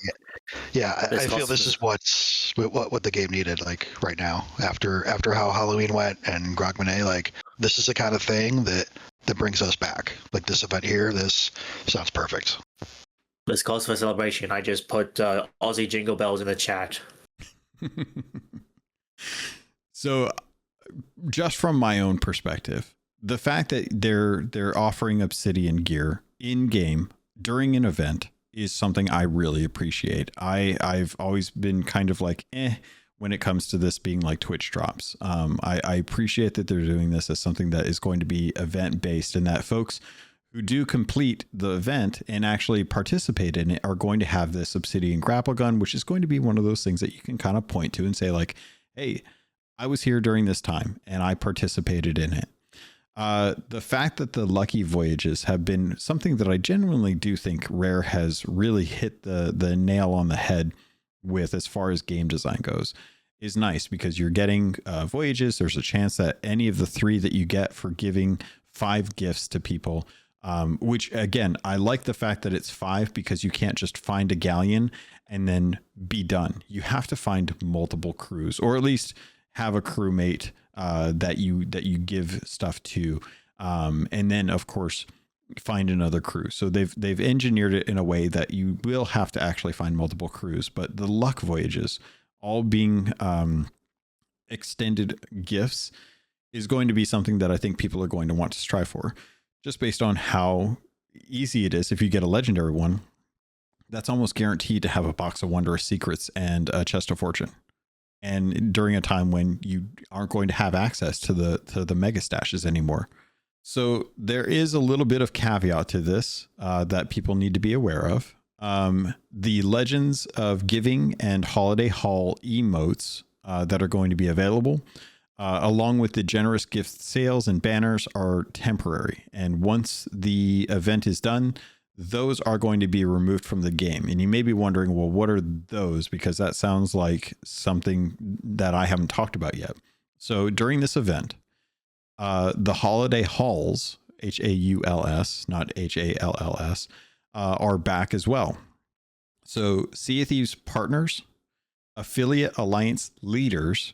Yeah, I feel this is what the game needed, like right now. After how Halloween went and Grogmanet, like this is the kind of thing that brings us back. Like this event here, this sounds perfect. This calls for celebration. I just put Aussie Jingle Bells in the chat. So, just from my own perspective, the fact that they're offering Obsidian gear in game during an event is something I really appreciate. I've always been kind of like when it comes to this being like Twitch drops. I appreciate that they're doing this as something that is going to be event based, and that folks who do complete the event and actually participate in it are going to have this Obsidian Grapple Gun, which is going to be one of those things that you can kind of point to and say like, hey, I was here during this time and I participated in it. The fact that the lucky voyages have been something that I genuinely do think Rare has really hit the nail on the head with as far as game design goes is nice, because you're getting voyages. There's a chance that any of the 3 that you get for giving 5 gifts to people, which again, I like the fact that it's 5, because you can't just find a galleon and then be done. You have to find multiple crews, or at least have a crewmate that you give stuff to, and then of course find another crew. So they've engineered it in a way that you will have to actually find multiple crews. But the luck voyages, all being extended gifts, is going to be something that I think people are going to want to strive for, just based on how easy it is. If you get a legendary one, that's almost guaranteed to have a box of wondrous secrets and a chest of fortune. And during a time when you aren't going to have access to the mega stashes anymore. So there is a little bit of caveat to this that people need to be aware of. The Legends of Giving and Holiday Haul emotes that are going to be available, along with the generous gift sales and banners, are temporary. And once the event is done, those are going to be removed from the game. And you may be wondering, well, what are those? Because that sounds like something that I haven't talked about yet. So during this event, the holiday hauls, Hauls, not Halls, are back as well. So Sea of Thieves partners, affiliate alliance leaders,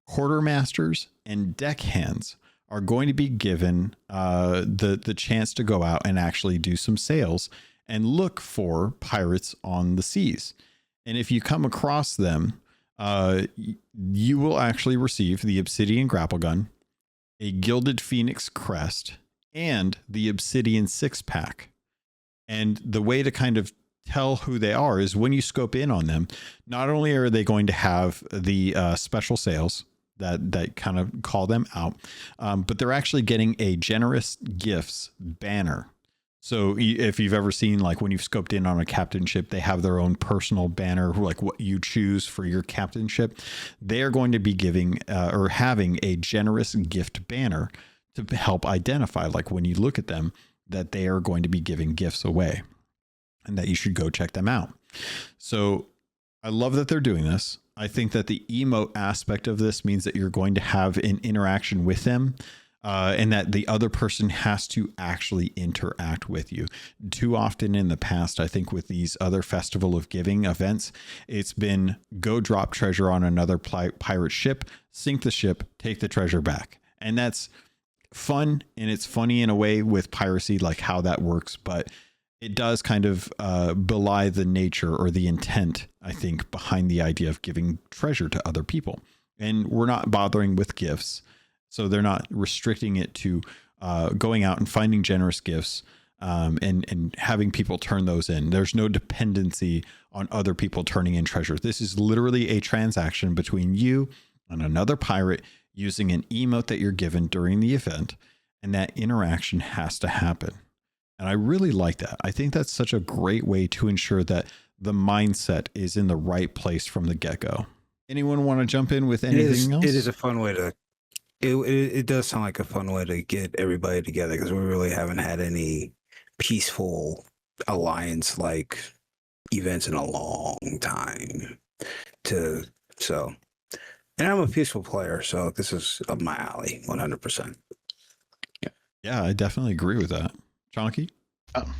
quartermasters, and deckhands are going to be given the chance to go out and actually do some sales and look for pirates on the seas. And if you come across them, you will actually receive the Obsidian grapple gun, a Gilded Phoenix crest, and the Obsidian 6-pack. And the way to kind of tell who they are is when you scope in on them, not only are they going to have the special sales that kind of call them out, but they're actually getting a generous gifts banner. So if you've ever seen, like when you've scoped in on a captain ship, they have their own personal banner, like what you choose for your captain ship. They are going to be giving or having a generous gift banner to help identify, like when you look at them, that they are going to be giving gifts away and that you should go check them out. So I love that they're doing this. I think that the emote aspect of this means that you're going to have an interaction with them, and that the other person has to actually interact with you. Too often in the past, I think with these other Festival of Giving events, it's been go drop treasure on another pirate ship, sink the ship, take the treasure back. And that's fun, and it's funny in a way with piracy, like how that works, but it does kind of belie the nature or the intent, I think, behind the idea of giving treasure to other people. And we're not bothering with gifts, so they're not restricting it to going out and finding generous gifts and having people turn those in. There's no dependency on other people turning in treasure. This is literally a transaction between you and another pirate using an emote that you're given during the event, and that interaction has to happen. And I really like that. I think that's such a great way to ensure that the mindset is in the right place from the get-go. Anyone want to jump in with anything else? It is a fun way to... It does sound like a fun way to get everybody together, because we really haven't had any peaceful alliance-like events in a long time. And I'm a peaceful player, so this is up my alley, 100%. Yeah, I definitely agree with that. Chonky?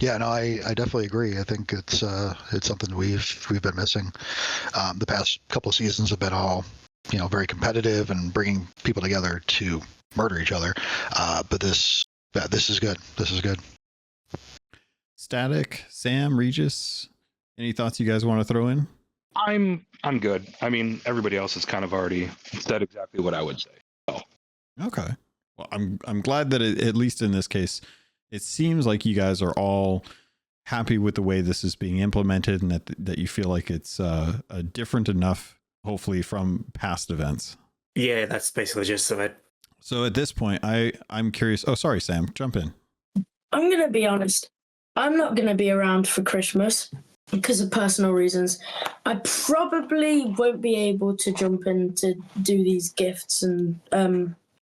Yeah, no, I definitely agree. I think it's something we've been missing. The past couple of seasons have been all, very competitive and bringing people together to murder each other. But this is good. This is good. Static, Sam, Regis, any thoughts you guys want to throw in? I'm good. I mean, everybody else has kind of already said exactly what I would say. So. Okay. Well, I'm glad that at least in this case, it seems like you guys are all happy with the way this is being implemented, and that you feel like it's different enough, hopefully, from past events. Yeah, that's basically the gist of it. So at this point, I'm curious. Oh, sorry, Sam, jump in. I'm going to be honest. I'm not going to be around for Christmas because of personal reasons. I probably won't be able to jump in to do these gifts and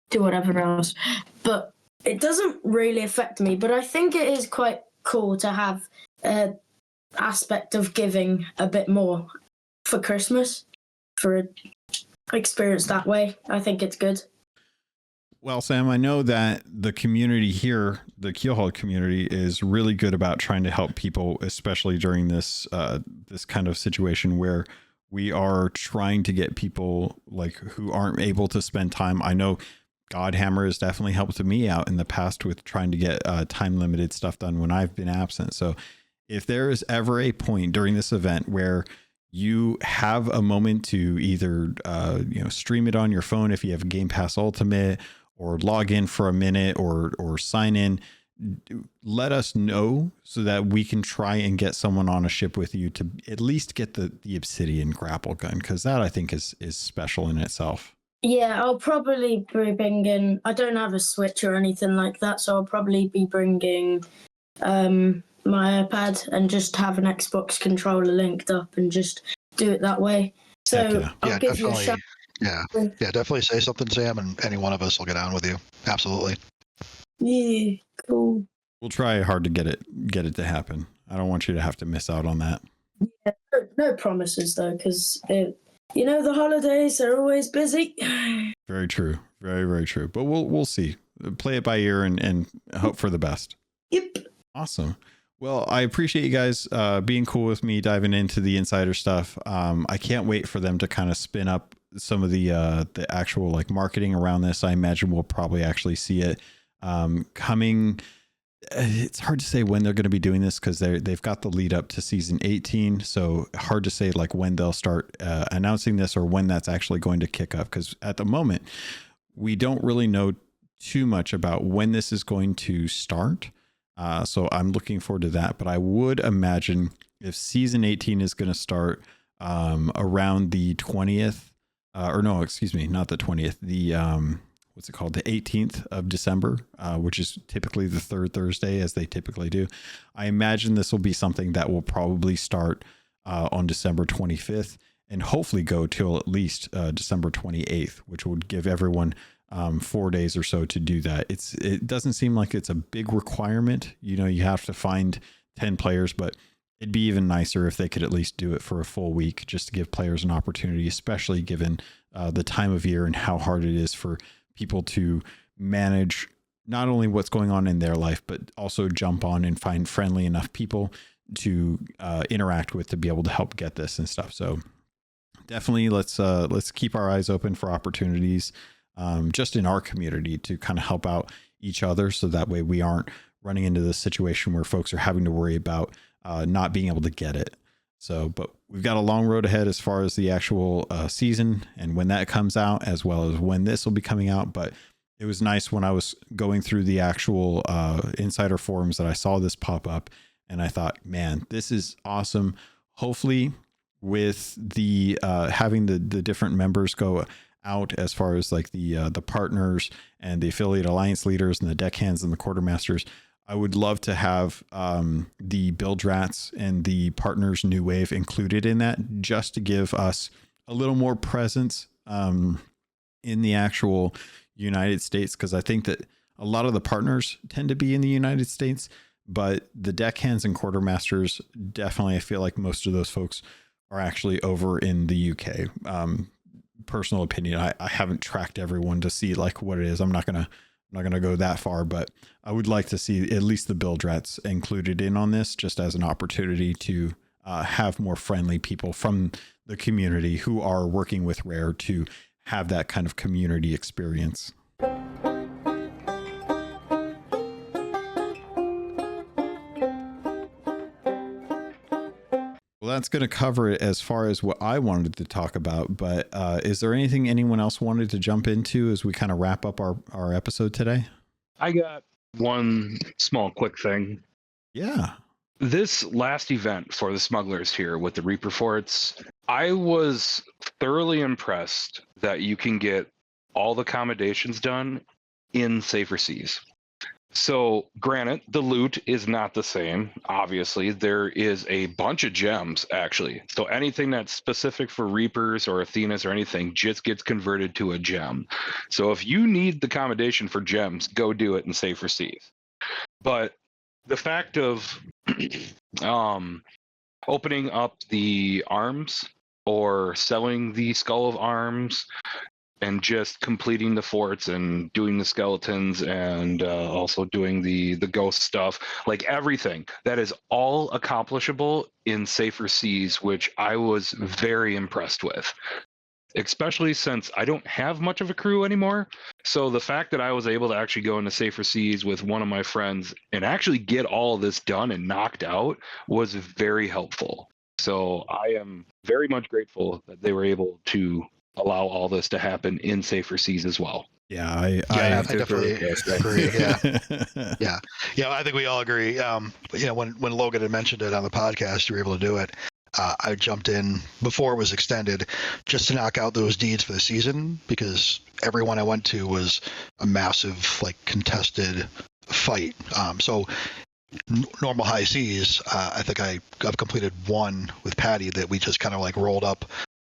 do whatever else. But it doesn't really affect me, but I think it is quite cool to have an aspect of giving a bit more for Christmas, for an experience that way. I think it's good. Well, Sam, I know that the community here, the Keelhauled community, is really good about trying to help people, especially during this this kind of situation where we are trying to get people like who aren't able to spend time. I know Godhammer has definitely helped me out in the past with trying to get time limited stuff done when I've been absent. So if there is ever a point during this event where you have a moment to either stream it on your phone if you have Game Pass Ultimate, or log in for a minute, or sign in, let us know so that we can try and get someone on a ship with you to at least get the Obsidian grapple gun, because that I think is special in itself. Yeah, I'll probably be bringing, I don't have a Switch or anything like that, so I'll probably be bringing my iPad and just have an Xbox controller linked up and just do it that way. So yeah. I'll give you a definitely. shout. Yeah, definitely say something, Sam, and any one of us will get on with you. Absolutely. Yeah, cool. We'll try hard to get it to happen. I don't want you to have to miss out on that. Yeah, no promises though, because the holidays are always busy. Very true. Very, very true. But we'll see. Play it by ear and hope for the best. Yep. Awesome. Well, I appreciate you guys being cool with me diving into the insider stuff. I can't wait for them to kind of spin up some of the actual like marketing around this. I imagine we'll probably actually see it coming. It's hard to say when they're going to be doing this because they've got the lead up to season 18. So hard to say like when they'll start announcing this or when that's actually going to kick up. Because at the moment, we don't really know too much about when this is going to start. So I'm looking forward to that. But I would imagine if season 18 is going to start around the 20th, or no, excuse me, not the 20th, the what's it called? The 18th of December, which is typically the third Thursday as they typically do. I imagine this will be something that will probably start on December 25th and hopefully go till at least December 28th, which would give everyone 4 days or so to do that. It doesn't seem like it's a big requirement. You have to find 10 players, but it'd be even nicer if they could at least do it for a full week just to give players an opportunity, especially given the time of year and how hard it is for people to manage not only what's going on in their life, but also jump on and find friendly enough people to interact with to be able to help get this and stuff. So definitely let's keep our eyes open for opportunities just in our community to kind of help out each other. So that way we aren't running into this situation where folks are having to worry about not being able to get it. So, but we've got a long road ahead as far as the actual season and when that comes out, as well as when this will be coming out. But it was nice when I was going through the actual insider forums that I saw this pop up and I thought, man, this is awesome. Hopefully with the having the different members go out as far as like the partners and the affiliate alliance leaders and the deckhands and the quartermasters, I would love to have the build rats and the partners new wave included in that, just to give us a little more presence in the actual United States. Because I think that a lot of the partners tend to be in the United States, but the deckhands and quartermasters, definitely, I feel like most of those folks are actually over in the UK. Personal opinion, I haven't tracked everyone to see like what it is. I'm not gonna go that far, but I would like to see at least the build rats included in on this, just as an opportunity to have more friendly people from the community who are working with Rare to have that kind of community experience. Well, that's going to cover it as far as what I wanted to talk about. But is there anything anyone else wanted to jump into as we kind of wrap up our episode today? I got one small quick thing. Yeah. This last event for the smugglers here with the Reaper forts, I was thoroughly impressed that you can get all the accommodations done in safer seas. So, granted, the loot is not the same. Obviously, there is a bunch of gems, actually. So, anything that's specific for Reapers or Athenas or anything just gets converted to a gem. So, if you need the commendation for gems, go do it and save for Seas. But the fact of opening up the arms or selling the Skull of Arms and just completing the forts and doing the skeletons and also doing the ghost stuff, like everything that is all accomplishable in Safer Seas, which I was very impressed with, especially since I don't have much of a crew anymore. So the fact that I was able to actually go into Safer Seas with one of my friends and actually get all of this done and knocked out was very helpful. So I am very much grateful that they were able to allow all this to happen in Safer Seas as well. Yeah, I definitely agree. Yeah. I think we all agree. When Logan had mentioned it on the podcast, you were able to do it. I jumped in before it was extended just to knock out those deeds for the season, because everyone I went to was a massive, like, contested fight. So normal high seas, I think I've completed one with Patty that we just kind of like rolled up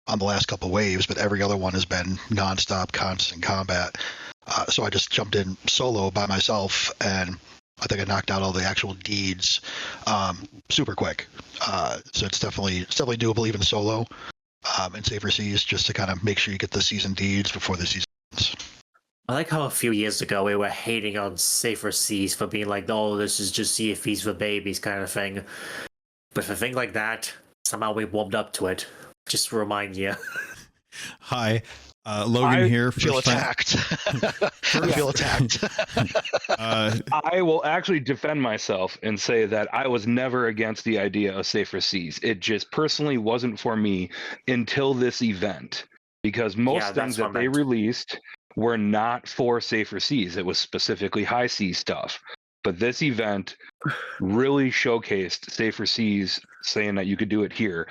on the last couple of waves, but every other one has been nonstop, constant combat. So I just jumped in solo by myself, and I think I knocked out all the actual deeds super quick. So it's definitely doable even solo in Safer Seas, just to kind of make sure you get the season deeds before the season ends. I like how a few years ago we were hating on Safer Seas for being like, oh, this is just Sea of Thieves for babies kind of thing. But for things like that, somehow we warmed up to it. Just to remind you. Hi, Logan here. I feel attacked. I feel attacked. I will actually defend myself and say that I was never against the idea of Safer Seas. It just personally wasn't for me until this event, because most things that they released were not for Safer Seas. It was specifically high seas stuff. But this event really showcased Safer Seas, saying that you could do it here.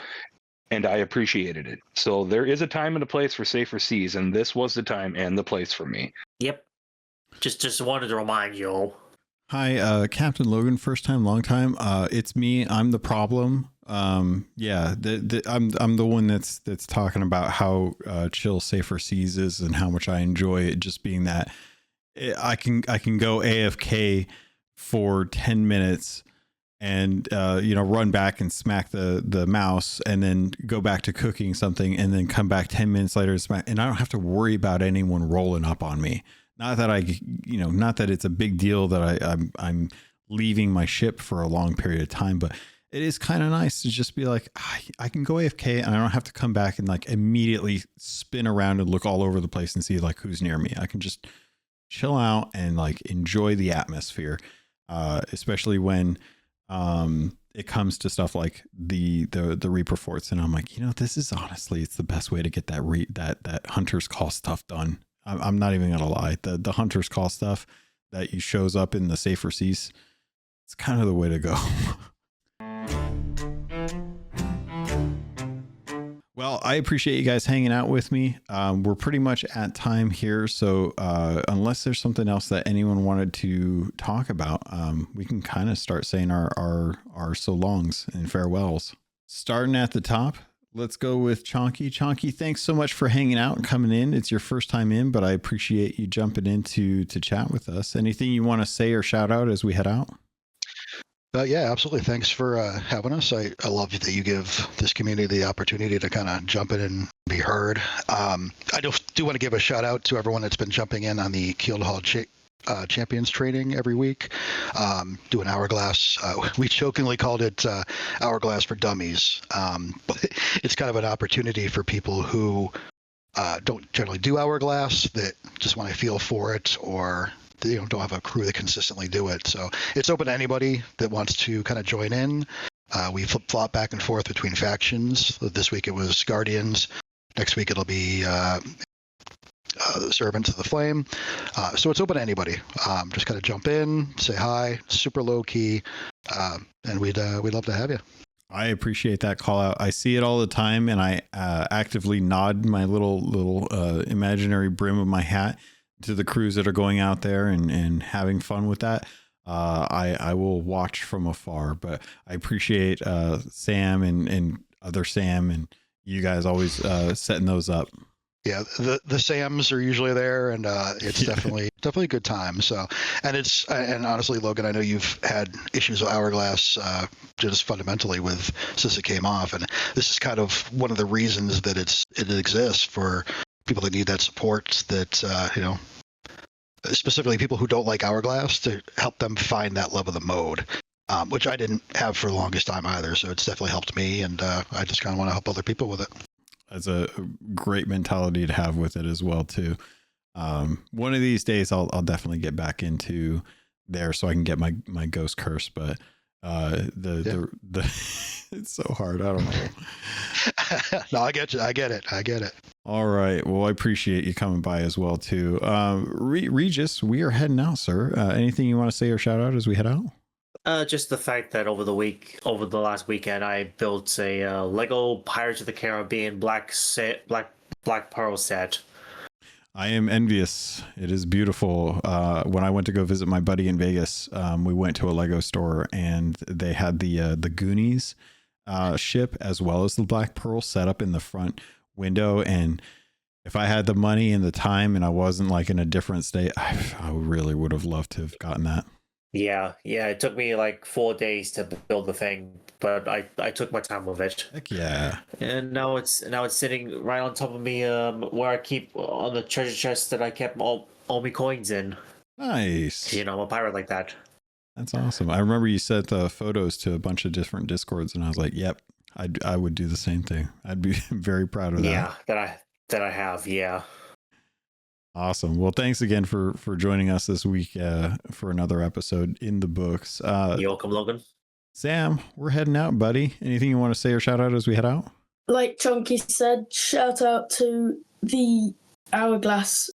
And I appreciated it. So there is a time and a place for Safer Seas, and this was the time and the place for me. Yep. Just wanted to remind you all. Hi, CaptainLogun, first time, long time. It's me. I'm the problem. I'm the one that's talking about how chill Safer Seas is and how much I enjoy it. Just being that I can go AFK for 10 minutes. And run back and smack the mouse, and then go back to cooking something, and then come back 10 minutes later and smack, and I don't have to worry about anyone rolling up on me. Not that it's a big deal that I'm leaving my ship for a long period of time, but it is kind of nice to just be like, I can go AFK and I don't have to come back and like immediately spin around and look all over the place and see like who's near me. I can just chill out and like enjoy the atmosphere, especially when it comes to stuff like the Reaper forts, and I'm like, this is honestly, it's the best way to get that Hunter's Call stuff done. I'm not even gonna lie, the Hunter's Call stuff that shows up in the Safer Seas, it's kind of the way to go. Well, I appreciate you guys hanging out with me. We're pretty much at time here, so unless there's something else that anyone wanted to talk about, we can kind of start saying our so longs and farewells. Starting at the top, let's go with Chonky. Chonky, thanks so much for hanging out and coming in. It's your first time in, but I appreciate you jumping in to chat with us. Anything you want to say or shout out as we head out? Yeah, absolutely. Thanks for having us. I love that you give this community the opportunity to kind of jump in and be heard. I do want to give a shout out to everyone that's been jumping in on the Keelhauled Champions training every week, doing Hourglass. We jokingly called it Hourglass for Dummies, but it's kind of an opportunity for people who don't generally do Hourglass, that just want to feel for it, or don't have a crew that consistently do it. So it's open to anybody that wants to kind of join in. We flip-flop back and forth between factions. This week it was Guardians. Next week it'll be the Servants of the Flame. So it's open to anybody. Just kind of jump in, say hi, super low key, and we'd love to have you. I appreciate that call out. I see it all the time, and I actively nod my little imaginary brim of my hat to the crews that are going out there and having fun with that. I will watch from afar, but I appreciate Sam and other Sam and you guys always setting those up. Yeah, the Sams are usually there, and it's definitely a good time. So, and honestly, Logan, I know you've had issues with Hourglass just fundamentally since it came off, and this is kind of one of the reasons that it exists for people that need that support. That specifically people who don't like Hourglass, to help them find that love of the mode. Which I didn't have for the longest time either, so it's definitely helped me, and I just kind of want to help other people with it. That's a great mentality to have with it as well too. One of these days I'll definitely get back into there so I can get my ghost curse, but the it's so hard. I don't know. No, I get you. I get it. All right. Well, I appreciate you coming by as well too. Regis, we are heading out, sir. Anything you want to say or shout out as we head out? Just the fact that over the last weekend, I built a Lego Pirates of the Caribbean Black Pearl set. I am envious. It is beautiful. When I went to go visit my buddy in Vegas, we went to a Lego store and they had the Goonies ship as well as the Black Pearl set up in the front window. And if I had the money and the time and I wasn't like in a different state, I really would have loved to have gotten that. Yeah. It took me like 4 days to build the thing, but I took my time with it. Heck yeah! And now it's sitting right on top of me, where I keep on the treasure chest that I kept all my coins in. Nice. I'm a pirate like that. That's awesome. I remember you sent photos to a bunch of different Discords, and I was like, "Yep, I would do the same thing. I'd be very proud of that." Yeah, that I have. Yeah. Awesome. Well, thanks again for joining us this week for another episode in the books. You're welcome, Logan. Sam, we're heading out, buddy. Anything you want to say or shout out as we head out? Like Chunky said, shout out to the Hourglass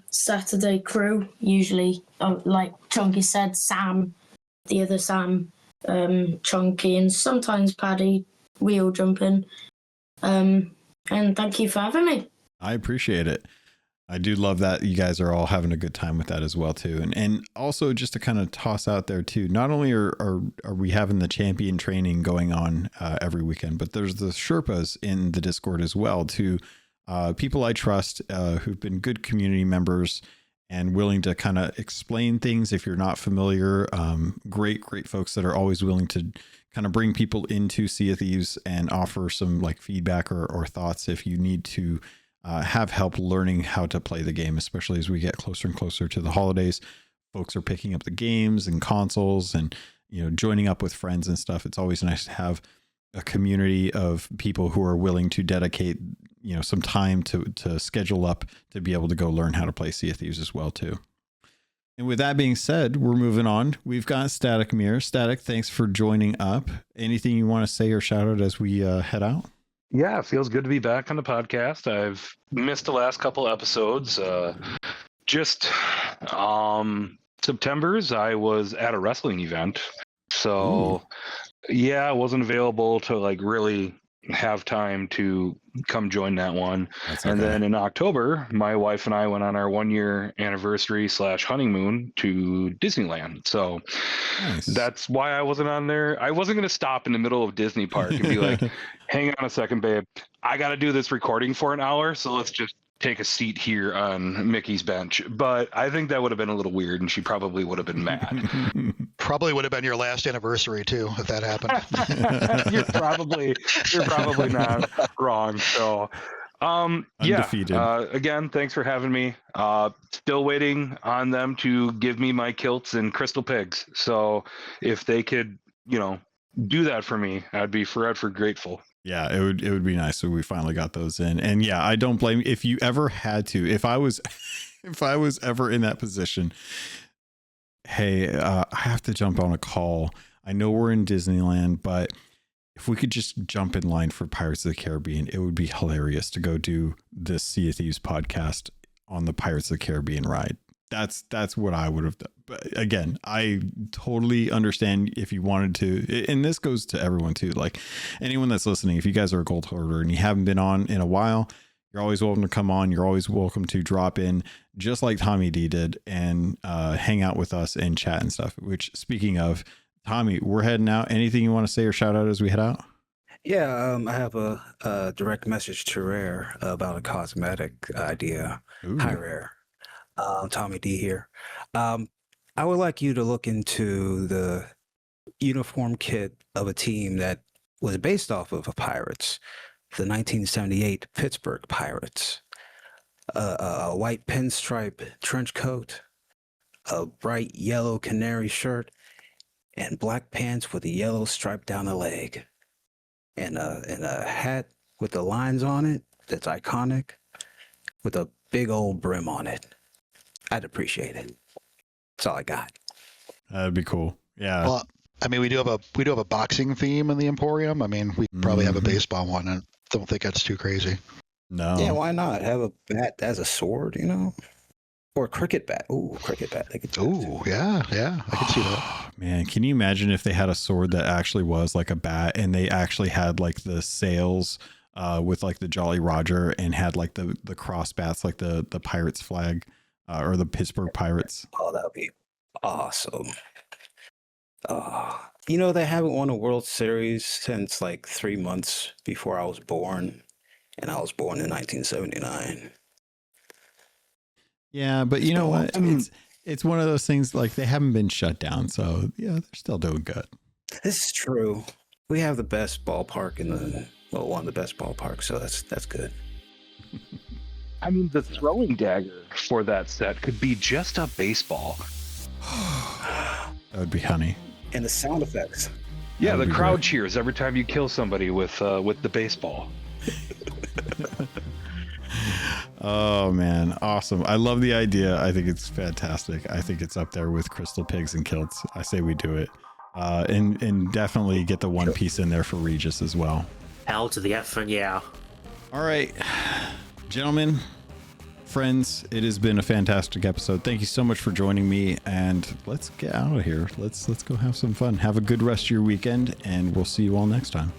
Saturday crew. Usually, like Chunky said, Sam, the other Sam, Chunky, and sometimes Paddy. We all jump in. And thank you for having me. I appreciate it. I do love that you guys are all having a good time with that as well too. And also just to kind of toss out there too, not only are we having the champion training going on every weekend, but there's the Sherpas in the Discord as well to people I trust who've been good community members and willing to kind of explain things if you're not familiar. Great folks that are always willing to kind of bring people into Sea of Thieves and offer some like feedback or thoughts if you need to have help learning how to play the game, especially as we get closer and closer to the holidays. Folks are picking up the games and consoles and, joining up with friends and stuff. It's always nice to have a community of people who are willing to dedicate, some time to schedule up to be able to go learn how to play Sea of Thieves as well too. And with that being said, we're moving on. We've got Static Mirror. Static, thanks for joining up. Anything you want to say or shout out as we head out? Yeah, it feels good to be back on the podcast. I've missed the last couple episodes. September's, I was at a wrestling event. So, yeah, I wasn't available to like really have time to come join that one. Okay. And then in October, my wife and I went on our 1 year anniversary / honeymoon to Disneyland. So nice. That's why I wasn't on there. I wasn't going to stop in the middle of Disney Park and be like, hang on a second, babe. I got to do this recording for an hour. So let's just take a seat here on Mickey's bench. But I think that would have been a little weird and she probably would have been mad. Probably would have been your last anniversary too, if that happened. You're probably not wrong. So, again, thanks for having me. Still waiting on them to give me my kilts and crystal pigs. So if they could, do that for me, I'd be forever grateful. Yeah, it would be nice. So we finally got those in. And yeah, I don't blame you. If you ever had to, if I was ever in that position, hey, I have to jump on a call. I know we're in Disneyland, but if we could just jump in line for Pirates of the Caribbean, it would be hilarious to go do this Sea of Thieves podcast on the Pirates of the Caribbean ride. That's what I would have done. But again, I totally understand if you wanted to, and this goes to everyone too. Like anyone that's listening, if you guys are a Gold Hoarder and you haven't been on in a while, you're always welcome to come on. You're always welcome to drop in, just like Tommy D did, and hang out with us and chat and stuff. Which, speaking of, Tommy, we're heading out. Anything you want to say or shout out as we head out? Yeah, I have a direct message to Rare about a cosmetic idea. Ooh. Hi, Rare. Tommy D here. I would like you to look into the uniform kit of a team that was based off of Pirates, the 1978 Pittsburgh Pirates. A white pinstripe trench coat, a bright yellow canary shirt, and black pants with a yellow stripe down the leg, and a hat with the lines on it that's iconic, with a big old brim on it. I'd appreciate it. That's all I got. That'd be cool. Yeah. Well, I mean, we do have a boxing theme in the Emporium. I mean, we probably have a baseball one. I don't think that's too crazy. No. Yeah, why not have a bat as a sword? Or a cricket bat. Ooh, cricket bat. Ooh, yeah, I can see that. Man, can you imagine if they had a sword that actually was like a bat, and they actually had like the sails with like the Jolly Roger, and had like the cross bats, like the Pirates flag or the Pittsburgh Pirates? Oh, that would be awesome. They haven't won a World Series since like 3 months before I was born, and I was born in 1979. Yeah, but you know what? It's one of those things, like, they haven't been shut down, so yeah, they're still doing good. This is true. We have the best ballpark one of the best ballparks, so that's good. I mean, the throwing dagger for that set could be just a baseball. That would be honey. And the sound effects. Yeah, That'd the be crowd great. cheers every time you kill somebody with the baseball. Oh man, awesome. I love the idea. I think it's fantastic. I think it's up there with Crystal Pigs and Kilts. I say we do it. And definitely get the one piece in there for Regis as well. L to the F, and yeah. All right, gentlemen, friends, it has been a fantastic episode. Thank you so much for joining me, and let's get out of here. Let's go have some fun. Have a good rest of your weekend, and we'll see you all next time.